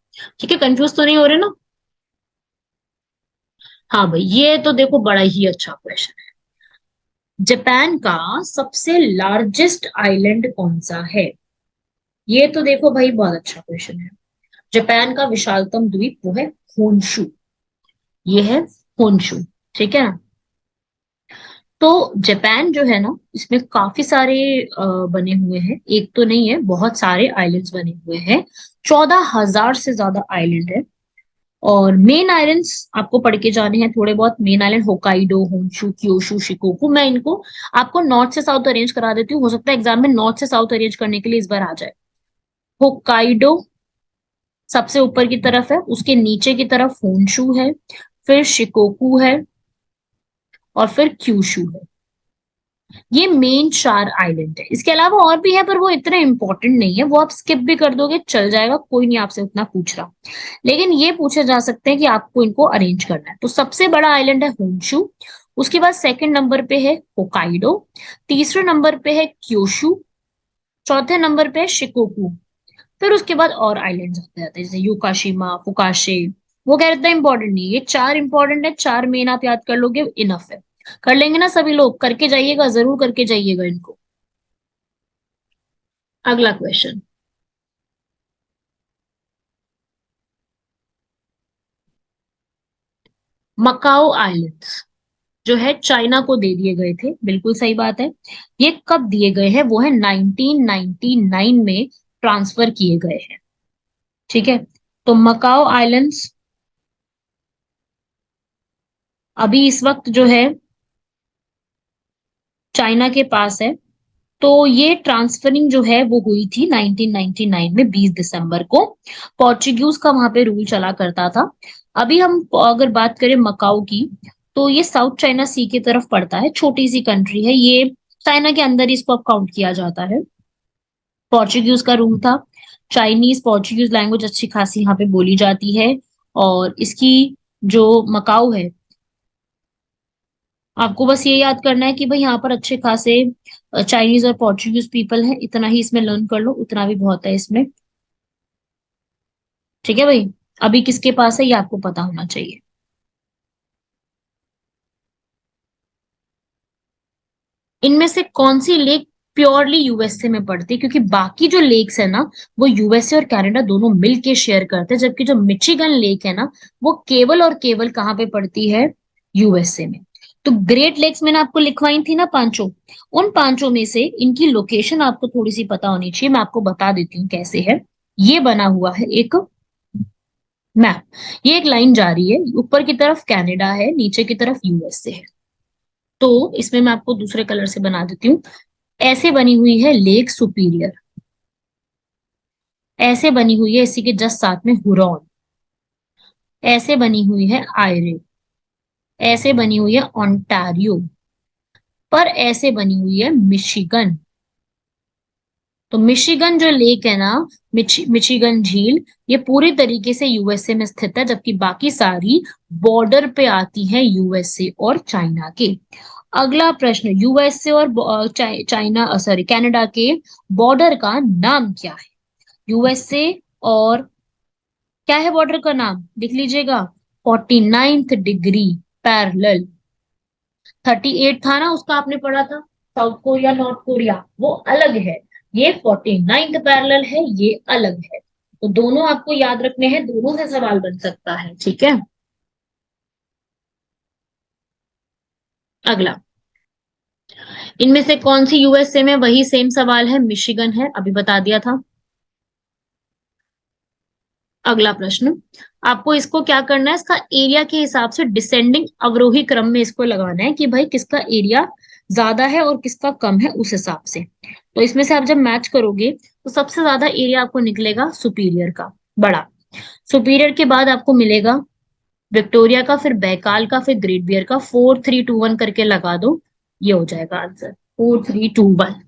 ठीक है, कंफ्यूज तो नहीं हो रहे ना? हाँ भाई, ये तो देखो बड़ा ही अच्छा क्वेश्चन है। जापान का सबसे लार्जेस्ट आइलैंड कौन सा है? ये तो देखो भाई बहुत अच्छा क्वेश्चन है। जापान का विशालतम द्वीप वो है होन्शु, ये है होन्शु। ठीक है, तो जापान जो है ना, इसमें काफी सारे बने हुए हैं, एक तो नहीं है, बहुत सारे आइलैंड्स बने हुए हैं, 14,000 से ज्यादा आइलैंड है। और मेन आइलैंड्स आपको पढ़ के जाने हैं थोड़े बहुत, main island Hokkaido, Honshu, Kyushu, Shikoku, मैं इनको आपको नॉर्थ से साउथ अरेंज करा देती हूँ, हो सकता है एग्जाम में नॉर्थ से साउथ अरेंज करने के लिए इस बार आ जाए। होकाइडो सबसे ऊपर की तरफ है, उसके नीचे की तरफ होन्शु है, फिर शिकोकू है, और फिर क्यूशु है। ये मेन 4 आइलैंड है। इसके अलावा और भी है पर वो इतने इंपॉर्टेंट नहीं है, वो आप स्किप भी कर दोगे चल जाएगा, कोई नहीं आपसे उतना पूछ रहा। लेकिन ये पूछे जा सकते हैं कि आपको इनको अरेंज करना है। तो सबसे बड़ा आइलैंड है होन्शु, उसके बाद सेकंड नंबर पे है होकाइडो, तीसरे नंबर पे है क्योशु, चौथे नंबर पे है शिकोकू। फिर उसके बाद और आइलैंड्स आते जाते हैं जैसे युकाशिमा, फुकाशे। वो कह रहे इतना इंपॉर्टेंट नहीं है, ये 4 इंपॉर्टेंट है, 4 मेन आप याद कर लोगे इनफ है। कर लेंगे ना सभी लोग, करके जाइएगा, जरूर करके जाइएगा इनको। अगला क्वेश्चन, मकाओ आइलैंड्स जो है चाइना को दे दिए गए थे, बिल्कुल सही बात है। ये कब दिए गए हैं, वो है 1999 में ट्रांसफर किए गए हैं। ठीक है, तो मकाओ आइलैंड्स अभी इस वक्त जो है चाइना के पास है। तो ये ट्रांसफरिंग जो है वो हुई थी 1999 में 20 दिसंबर को। पोर्चुगीज का वहां पे रूल चला करता था। अभी हम अगर बात करें मकाऊ की, तो ये साउथ चाइना सी की तरफ पड़ता है, छोटी सी कंट्री है ये, चाइना के अंदर ही इसको अब काउंट किया जाता है। पोर्चुगीज का रूल था। चाइनीज पोर्चुगीज लैंग्वेज अच्छी खासी यहाँ पे बोली जाती है। और इसकी जो मकाऊ है, आपको बस ये याद करना है कि भाई यहाँ पर अच्छे खासे चाइनीज और पोर्चुगीज पीपल हैं, इतना ही इसमें लर्न कर लो, उतना भी बहुत है इसमें। ठीक है भाई, अभी किसके पास है ये आपको पता होना चाहिए। इनमें से कौन सी लेक प्योरली यूएसए में पड़ती है, क्योंकि बाकी जो लेक्स है ना वो यूएसए और कनाडा दोनों मिलके शेयर करते हैं, जबकि जो मिचिगन लेक है ना वो केवल और केवल कहाँ पे पड़ती है, यूएसए में। तो ग्रेट लेक्स मैंने आपको लिखवाई थी ना पांचों, उन पांचों में से इनकी लोकेशन आपको थोड़ी सी पता होनी चाहिए, मैं आपको बता देती हूँ कैसे है। ये बना हुआ है एक मैप, ये एक लाइन जा रही है, ऊपर की तरफ कनाडा है, नीचे की तरफ यूएसए है। तो इसमें मैं आपको दूसरे कलर से बना देती हूँ। ऐसे बनी हुई है लेक सुपीरियर, ऐसे बनी हुई है इसी के जस्ट साथ में हुरॉन, ऐसे बनी हुई है आयरे, ऐसे बनी हुई है ओंटारियो, पर ऐसे बनी हुई है मिशिगन। तो मिशिगन जो लेक है ना, मिशिगन झील, ये पूरी तरीके से यूएसए में स्थित है, जबकि बाकी सारी बॉर्डर पे आती हैं यूएसए और चाइना के। अगला प्रश्न, यूएसए और चाइना सॉरी कनाडा के बॉर्डर का नाम क्या है। यूएसए और क्या है बॉर्डर का नाम, लिख लीजिएगा, 49th डिग्री पैरेलल। 38 था ना उसका आपने पढ़ा था, साउथ कोरिया नॉर्थ कोरिया, वो अलग है। ये 49th पैरेलल है, ये अलग है। तो दोनों आपको याद रखने हैं, दोनों से सवाल बन सकता है। ठीक है, अगला, इनमें से कौन सी यूएसए में, वही सेम सवाल है, मिशिगन है, अभी बता दिया था। अगला प्रश्न, आपको इसको क्या करना है, इसका एरिया के हिसाब से डिसेंडिंग अवरोही क्रम में इसको लगाना है कि भाई किसका एरिया ज्यादा है और किसका कम है उस हिसाब से। तो इसमें से आप जब मैच करोगे तो सबसे ज्यादा एरिया आपको निकलेगा सुपीरियर का, बड़ा। सुपीरियर के बाद आपको मिलेगा विक्टोरिया का, फिर बैकाल का, फिर ग्रेट बियर का। 4 3 2 1 करके लगा दो, ये हो जाएगा आंसर, 4 3 2 1।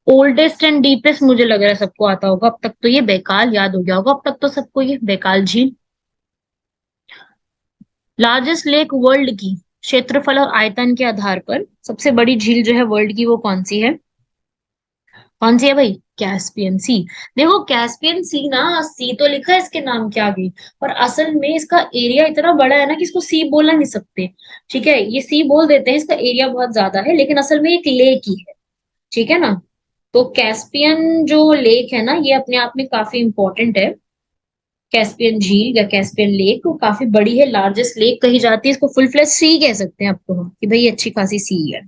ओल्डेस्ट एंड डीपेस्ट मुझे लग रहा है सबको आता होगा अब तक, तो ये बेकाल याद हो गया होगा अब तक तो सबको, ये बेकाल झील। लार्जेस्ट लेक वर्ल्ड की क्षेत्रफल और आयतन के आधार पर सबसे बड़ी झील जो है वर्ल्ड की, वो कौन सी है, कौन सी है भाई, कैस्पियन सी। देखो कैस्पियन सी ना, सी तो लिखा है इसके नाम के आगे, पर असल में इसका एरिया इतना बड़ा है ना कि इसको सी बोलना नहीं सकते। ठीक है, ये सी बोल देते हैं, इसका एरिया बहुत ज्यादा है, लेकिन असल में एक लेक ही है। ठीक है ना। तो कैस्पियन जो लेक है ना, ये अपने आप में काफी इंपॉर्टेंट है। कैस्पियन झील या कैस्पियन लेक वो काफी बड़ी है, लार्जेस्ट लेक कही जाती है इसको, फुल फ्लेज सी कह सकते हैं आपको हम, कि भाई ये अच्छी खासी सी है।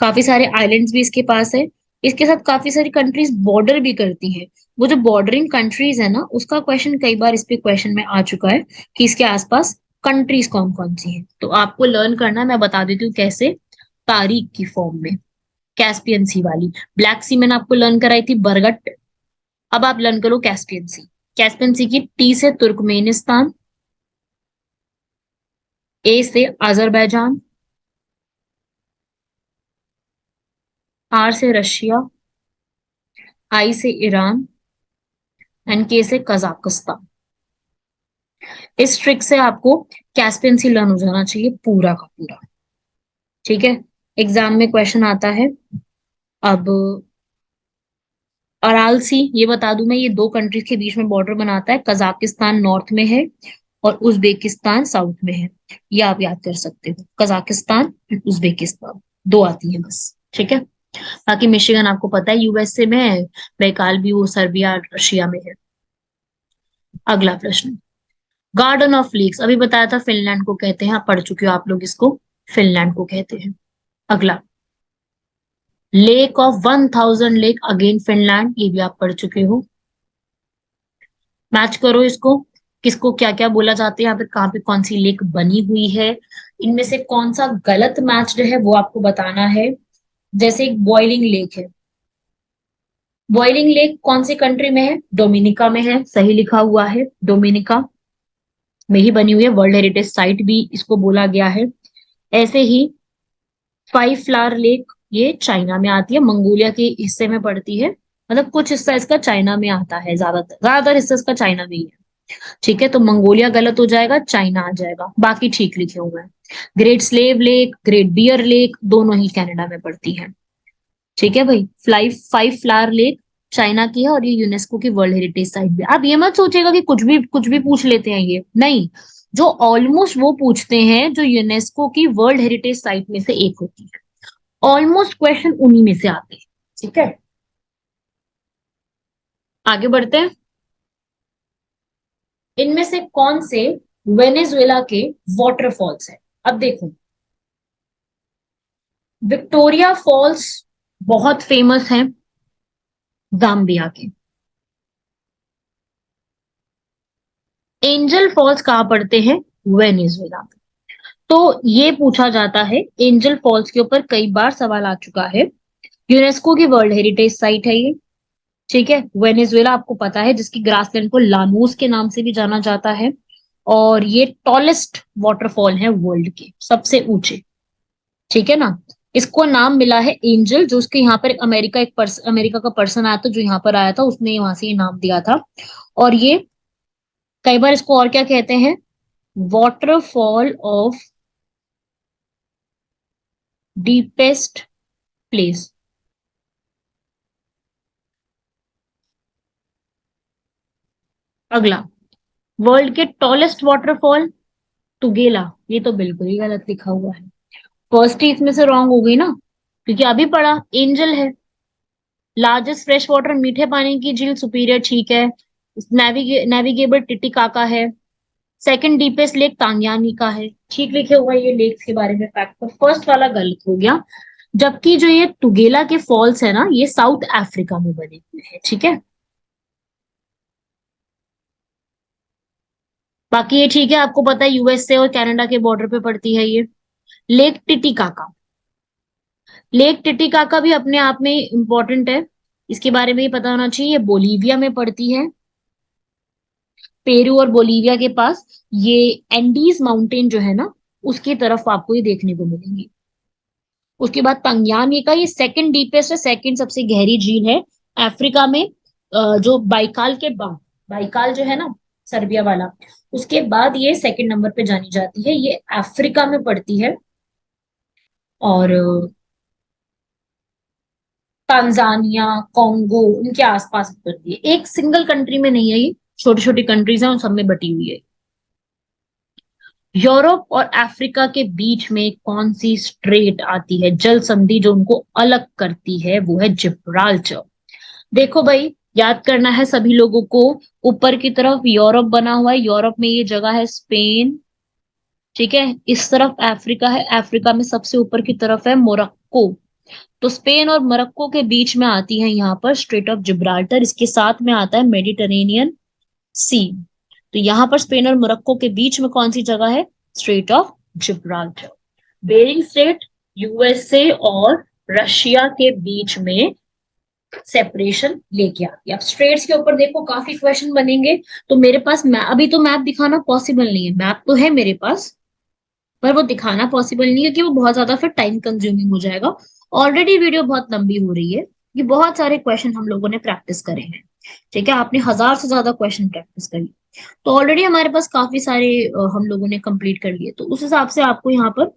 काफी सारे आइलैंड्स भी इसके पास है। इसके साथ काफी सारी कंट्रीज बॉर्डर भी करती हैं। वो जो बॉर्डरिंग कंट्रीज है ना, उसका क्वेश्चन कई बार इस पे क्वेश्चन में आ चुका है कि इसके आसपास कंट्रीज कौन कौन सी हैं। तो आपको लर्न करना है, मैं बता देती हूँ कैसे, तारीख की फॉर्म में। कैस्पियन सी वाली, ब्लैक सी मैंने आपको लर्न कराई थी, बरगट। अब आप लर्न करो कैस्पियन सी। कैस्पियन सी की टी से तुर्कमेनिस्तान, ए से अजरबैजान, आर से रशिया, आई से ईरान एंड के से कजाकिस्तान। इस ट्रिक से आपको कैस्पियन सी लर्न हो जाना चाहिए पूरा का पूरा। ठीक है, एग्जाम में क्वेश्चन आता है। अब अराल सी, ये बता दूं मैं, ये दो कंट्रीज के बीच में बॉर्डर बनाता है। कजाकिस्तान नॉर्थ में है और उज्बेकिस्तान साउथ में है। ये आप याद कर सकते हो, कजाकिस्तान उज्बेकिस्तान, दो आती है बस। ठीक है, बाकी मिशिगन आपको पता है यूएसए में है, बैकाल भी वो सर्बिया रशिया में है। अगला प्रश्न, गार्डन ऑफ लीक्स, अभी बताया था फिनलैंड को कहते हैं, आप पढ़ चुके हो आप लोग इसको, फिनलैंड को कहते हैं। अगला, lake of 1000 lake again Finland, ये भी आप पढ़ चुके हो। मैच करो इसको, किसको क्या क्या बोला जाता है यहाँ पे, कहाँ पे कौन सी लेक बनी हुई है, इनमें से कौन सा गलत मैच्ड है वो आपको बताना है। जैसे एक बॉइलिंग लेक है, बॉइलिंग लेक कौन सी कंट्री में है, डोमिनिका में है, सही लिखा हुआ है, डोमिनिका में ही बनी हुई है, वर्ल्ड हेरिटेज साइट भी इसको बोला गया है। ऐसे ही फाइव फ्लावर लेक, ये चाइना में आती है, मंगोलिया के हिस्से में पड़ती है, मतलब कुछ हिस्सा इसका चाइना में आता है, ज्यादातर हिस्सा इसका चाइना में ही है। ठीक है, तो मंगोलिया गलत हो जाएगा, चाइना आ जाएगा, बाकी ठीक लिखे हुए हैं। Great Slave Lake, Great Bear Lake, दोनों ही कनाडा में पड़ती है। ठीक है भाई, फाइव फ्लावर लेक चाइना की है और ये यूनेस्को की वर्ल्ड हेरिटेज साइट भी। आप ये मत सोचेगा कि कुछ भी पूछ लेते हैं, ये नहीं, जो ऑलमोस्ट वो पूछते हैं जो यूनेस्को की वर्ल्ड हेरिटेज साइट में से एक होती है, ऑलमोस्ट क्वेश्चन उन्हीं में से आते हैं। ठीक है, आगे बढ़ते हैं। इनमें से कौन से वेनेजुएला के वाटरफॉल्स है। अब देखो, विक्टोरिया फॉल्स बहुत फेमस है जाम्बिया के। एंजल फॉल्स कहाँ पड़ते हैं, वेनेजुएला में। तो ये पूछा जाता है, एंजल फॉल्स के ऊपर कई बार सवाल आ चुका है। यूनेस्को की वर्ल्ड हेरिटेज साइट है ये। ठीक है, वेनेजुएला आपको पता है, जिसकी ग्रासलैंड को लानूस के नाम से भी जाना जाता है, और ये टॉलेस्ट वाटरफॉल है वर्ल्ड के, सबसे ऊंचे। ठीक है ना, इसको नाम मिला है एंजल, जो उसके यहाँ पर एक अमेरिका का पर्सन आया था, जो यहाँ पर आया था, उसने वहां से ये नाम दिया था। और ये कई बार इसको और क्या कहते हैं, वाटरफॉल ऑफ डीपेस्ट प्लेस। अगला, वर्ल्ड के टॉलेस्ट वाटरफॉल, तुगेला, ये तो बिल्कुल ही गलत लिखा हुआ है। फर्स्ट ही इसमें से रॉन्ग हो गई ना, क्योंकि अभी पढ़ा एंजल है। लार्जेस्ट फ्रेश वाटर मीठे पानी की झील सुपीरियर, ठीक है। नेविगेबल टिटिकाका है। सेकंड डीपेस्ट लेक तांग्यानिका है, ठीक लिखे हुआ है ये लेक्स के बारे में फैक्ट, पर फर्स्ट वाला गलत हो गया। जबकि जो ये तुगेला के फॉल्स है ना, ये साउथ अफ्रीका में बने हुए हैं। ठीक है, बाकी ये ठीक है, आपको पता है यूएसए और कनाडा के बॉर्डर पे पड़ती है ये। लेक टिटिकाका, लेक टिटिकाका भी अपने आप में इंपॉर्टेंट है, इसके बारे में ही पता होना चाहिए। ये बोलीविया में पड़ती है, पेरू और बोलीविया के पास। ये एंडीज माउंटेन जो है ना, उसकी तरफ आपको ये देखने को मिलेंगी। उसके बाद तंग्यानी का, ये सेकंड डीपेस्ट है, सेकंड सबसे गहरी झील है अफ्रीका में। जो बाइकाल के बाद, बाइकाल जो है ना सर्बिया वाला, उसके बाद ये सेकंड नंबर पे जानी जाती है, ये अफ्रीका में पड़ती है। और तांजानिया, कॉन्गो, उनके आसपास पड़ती है, एक सिंगल कंट्री में नहीं है ये, छोटी छोटी कंट्रीज हैं, उन सब में बटी हुई है। यूरोप और अफ्रीका के बीच में कौन सी स्ट्रेट आती है, जल संधि जो उनको अलग करती है, वो है जिब्राल्टर। देखो भाई, याद करना है सभी लोगों को, ऊपर की तरफ यूरोप बना हुआ है, यूरोप में ये जगह है स्पेन। ठीक है, इस तरफ अफ्रीका है, अफ्रीका में सबसे ऊपर की तरफ है मोरक्को। तो स्पेन और मोरक्को के बीच में आती है यहाँ पर स्ट्रेट ऑफ जिब्राल्टर, इसके साथ में आता है मेडिटेरेनियन सी। तो यहाँ पर स्पेन और मोरक्को के बीच में कौन सी जगह है, strait of Gibraltar. Bering strait USA और रशिया के बीच में सेपरेशन लेके आती है। अब स्ट्रेट्स के ऊपर देखो काफी क्वेश्चन बनेंगे, तो मेरे पास अभी तो मैप दिखाना पॉसिबल नहीं है, मैप तो है मेरे पास, पर वो दिखाना पॉसिबल नहीं है कि वो बहुत ज्यादा फिर टाइम कंज्यूमिंग हो जाएगा। ऑलरेडी वीडियो बहुत लंबी हो रही है। ये बहुत सारे क्वेश्चन हम लोगों ने प्रैक्टिस करे हैं। ठीक है, आपने 1000 से ज्यादा क्वेश्चन प्रैक्टिस कर लिए, तो ऑलरेडी हमारे पास काफी सारे हम लोगों ने कंप्लीट कर लिए। तो उस हिसाब से आपको यहाँ पर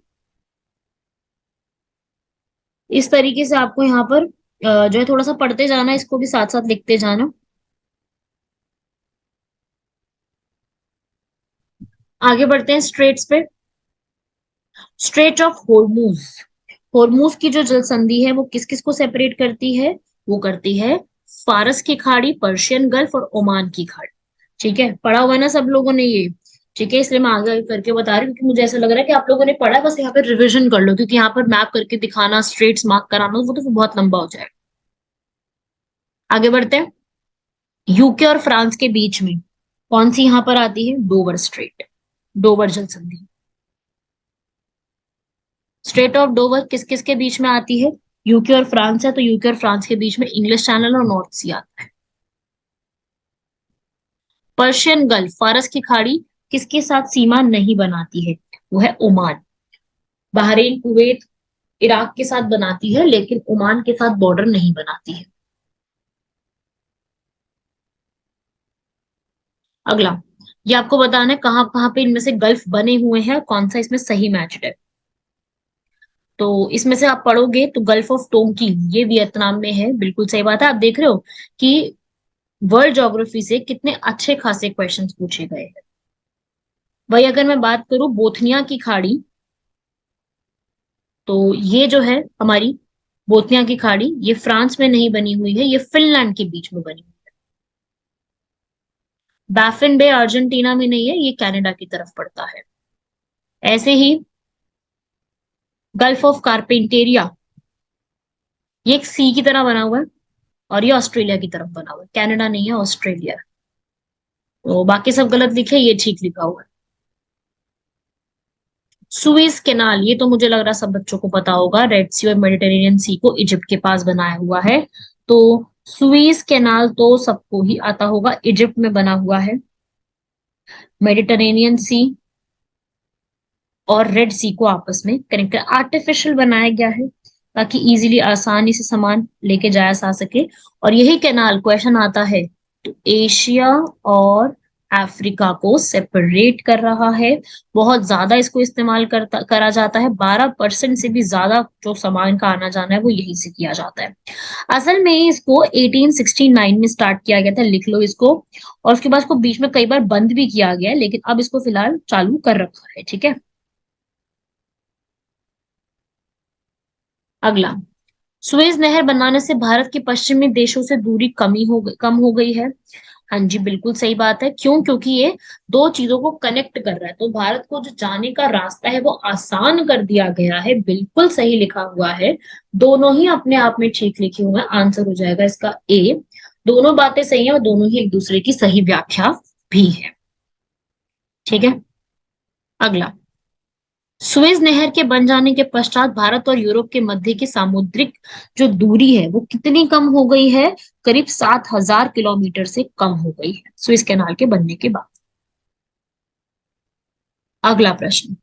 इस तरीके से आपको यहाँ पर जो है थोड़ा सा पढ़ते जाना, इसको भी साथ साथ लिखते जाना। आगे बढ़ते हैं स्ट्रेट्स पे। स्ट्रेट ऑफ होर्मुज, होर्मुज की जो जल संधि है वो किस किस को सेपरेट करती है? वो करती है फारस की खाड़ी, पर्शियन गल्फ और ओमान की खाड़ी। ठीक है, पढ़ा हुआ है ना सब लोगों ने ये? ठीक है, इसलिए मैं आगे करके बता रही हूँ, क्योंकि मुझे ऐसा लग रहा है कि आप लोगों ने पढ़ा है, बस यहाँ पे रिवीजन कर लो, क्योंकि यहाँ पर मैप करके दिखाना, स्ट्रेट्स मार्क कराना, वो तो फिर बहुत लंबा हो जाएगा। आगे बढ़ते हैं। यूके और फ्रांस के बीच में कौन सी यहाँ पर आती है? डोवर स्ट्रेट, डोवर जल संधि। स्ट्रेट ऑफ डोवर किस किस के बीच में आती है? यूके और फ्रांस है, तो यूके और फ्रांस के बीच में इंग्लिश चैनल और नॉर्थ सी आता है। पर्शियन गल्फ, फारस की खाड़ी, किसके साथ सीमा नहीं बनाती है? वो है ओमान। बहरीन, कुवैत, इराक के साथ बनाती है, लेकिन ओमान के साथ बॉर्डर नहीं बनाती है। अगला, ये आपको बताना है कहाँ कहाँ पे इनमें से गल्फ बने हुए हैं, कौन सा इसमें सही मैच है। तो इसमें से आप पढ़ोगे तो गल्फ ऑफ टोंकी, ये वियतनाम में है, बिल्कुल सही बात है। आप देख रहे हो कि वर्ल्ड ज्योग्राफी से कितने अच्छे खासे क्वेश्चंस पूछे गए हैं। वही अगर मैं बात करूं बोथनिया की खाड़ी, तो ये जो है हमारी बोथनिया की खाड़ी, ये फ्रांस में नहीं बनी हुई है, ये फिनलैंड के बीच में बनी हुई है। बैफिन बे अर्जेंटीना में नहीं है, ये कनाडा की तरफ पड़ता है। ऐसे ही गल्फ ऑफ कारपेंटेरिया, ये एक सी की तरह बना हुआ है, और ये ऑस्ट्रेलिया की तरफ बना हुआ है, कनाडा नहीं है, ऑस्ट्रेलिया है। तो बाकी सब गलत लिखे, ये ठीक लिखा हुआ है। सुएज कैनाल, ये तो मुझे लग रहा है सब बच्चों को पता होगा, रेड सी और मेडिटेरेनियन सी को इजिप्ट के पास बनाया हुआ है। तो सुएज कैनाल तो सबको ही आता होगा, इजिप्ट में बना हुआ है। मेडिटेरेनियन सी और रेड सी को आपस में कनेक्ट कर आर्टिफिशियल बनाया गया है, ताकि इजीली आसानी से सामान लेके जाया जा सके। और यही कैनाल क्वेश्चन आता है तो एशिया और अफ्रीका को सेपरेट कर रहा है। बहुत ज्यादा इसको इस्तेमाल करा जाता है, 12% से भी ज्यादा जो सामान का आना जाना है वो यहीं से किया जाता है। असल में इसको 1869 में स्टार्ट किया गया था, लिख लो इसको। और उसके बाद इसको बीच में कई बार बंद भी किया गया है, लेकिन अब इसको फिलहाल चालू कर रखा है। ठीक है, अगला, सुएज नहर बनाने से भारत के पश्चिमी देशों से दूरी कम हो गई है। हाँ जी, बिल्कुल सही बात है। क्यों? क्योंकि ये दो चीजों को कनेक्ट कर रहा है, तो भारत को जो जाने का रास्ता है वो आसान कर दिया गया है। बिल्कुल सही लिखा हुआ है, दोनों ही अपने आप में ठीक लिखे हुए हैं। आंसर हो जाएगा इसका ए। दोनों बातें सही है और दोनों ही एक दूसरे की सही व्याख्या भी है। ठीक है, अगला, सुएज नहर के बन जाने के पश्चात भारत और यूरोप के मध्य की सामुद्रिक जो दूरी है वो कितनी कम हो गई है? करीब 7000 किलोमीटर से कम हो गई है सुएज कैनाल के बनने के बाद। अगला प्रश्न,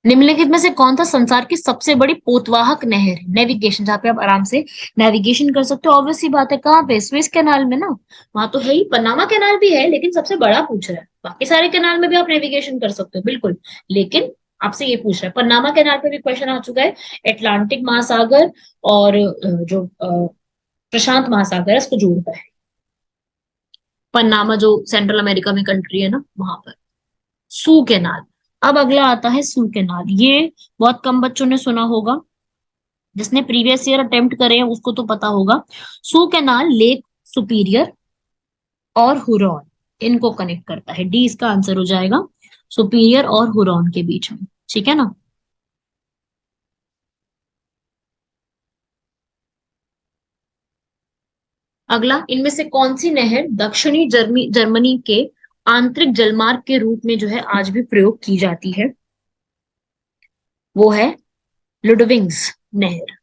निम्नलिखित में से कौन सा संसार की सबसे बड़ी पोतवाहक नहर है? नेविगेशन, जहाँ पे आप आराम से नेविगेशन कर सकते हो। ऑब्वियस सी बात है, कहाँ पे? स्वेज कैनाल में ना। वहां तो है ही, पनामा कैनाल भी है, लेकिन सबसे बड़ा पूछ रहा है। बाकी सारे कैनाल में भी आप नेविगेशन कर सकते हो बिल्कुल, लेकिन आपसे ये पूछ रहा है। पनामा कैनाल पे भी क्वेश्चन आ चुका है। अटलांटिक महासागर और जो प्रशांत महासागर है, इसको जोड़ता है पनामा, जो सेंट्रल अमेरिका में कंट्री है ना, वहां पर। Soo canal. अब अगला आता है सू कैनाल, ये बहुत कम बच्चों ने सुना होगा। जिसने प्रीवियस ईयर अटेम्प्ट करे हैं उसको तो पता होगा। सू कैनाल लेक सुपीरियर और हुरॉन, इनको कनेक्ट करता है। डी इसका आंसर हो जाएगा, सुपीरियर और हुरॉन के बीच में। ठीक है ना। अगला, इनमें से कौन सी नहर दक्षिणी जर्मनी के आंतरिक जलमार्ग के रूप में जो है आज भी प्रयोग की जाती है? वो है लुडविग्स नहर।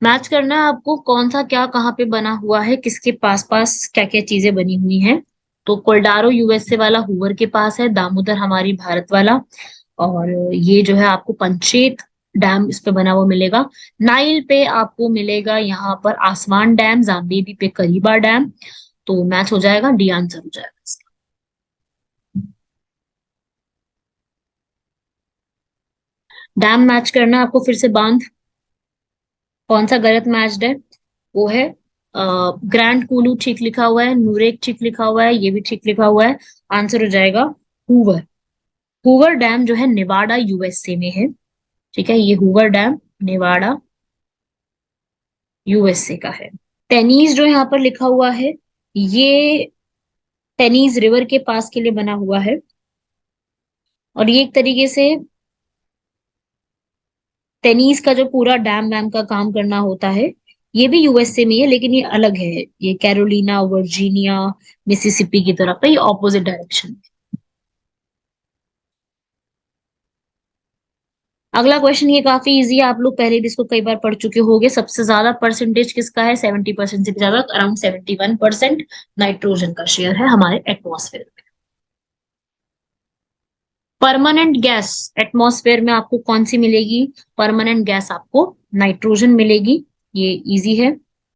मैच करना है आपको, कौन सा क्या कहाँ पे बना हुआ है, किसके पास पास क्या क्या चीजें बनी हुई हैं। तो कोल्डारो यूएसए वाला हूवर के पास है, दामोदर हमारी भारत वाला, और ये जो है आपको पंचेत डैम इस पे बना हुआ मिलेगा। नाइल पे आपको मिलेगा यहाँ पर आसमान डैम, जाम्बेबी पे करीबा डैम। तो मैच हो जाएगा, डी आंसर हो जाएगा इसका। डैम मैच करना है आपको फिर से बांध। कौन सा गलत मैच्ड है? वो है ग्रैंड कूलू ठीक लिखा हुआ है, नूरेक ठीक लिखा हुआ है, ये भी ठीक लिखा हुआ है। आंसर हो जाएगा हूवर। हूवर डैम जो है नेवाडा यूएसए में है। ठीक है, ये हूवर डैम नेवाडा यूएसए का है। टेनीज जो यहाँ पर लिखा हुआ है, ये टेनीज रिवर के पास के लिए बना हुआ है, और ये एक तरीके से टेनिस का जो पूरा डैम वैम का काम करना होता है, ये भी यूएसए में है, लेकिन ये अलग है। ये कैरोलिना, वर्जीनिया, मिसिसिपी की तरफ है, ये ऑपोजिट डायरेक्शन में। अगला क्वेश्चन ये काफी इजी है, आप लोग पहले भी इसको कई बार पढ़ चुके होंगे। सबसे ज्यादा परसेंटेज किसका है? 70% से भी ज्यादा, अराउंड 71% नाइट्रोजन का शेयर है हमारे एटमॉस्फेयर में। परमानेंट गैस एटमॉस्फेयर में आपको कौन सी मिलेगी? परमानेंट गैस आपको नाइट्रोजन मिलेगी, ये इजी है।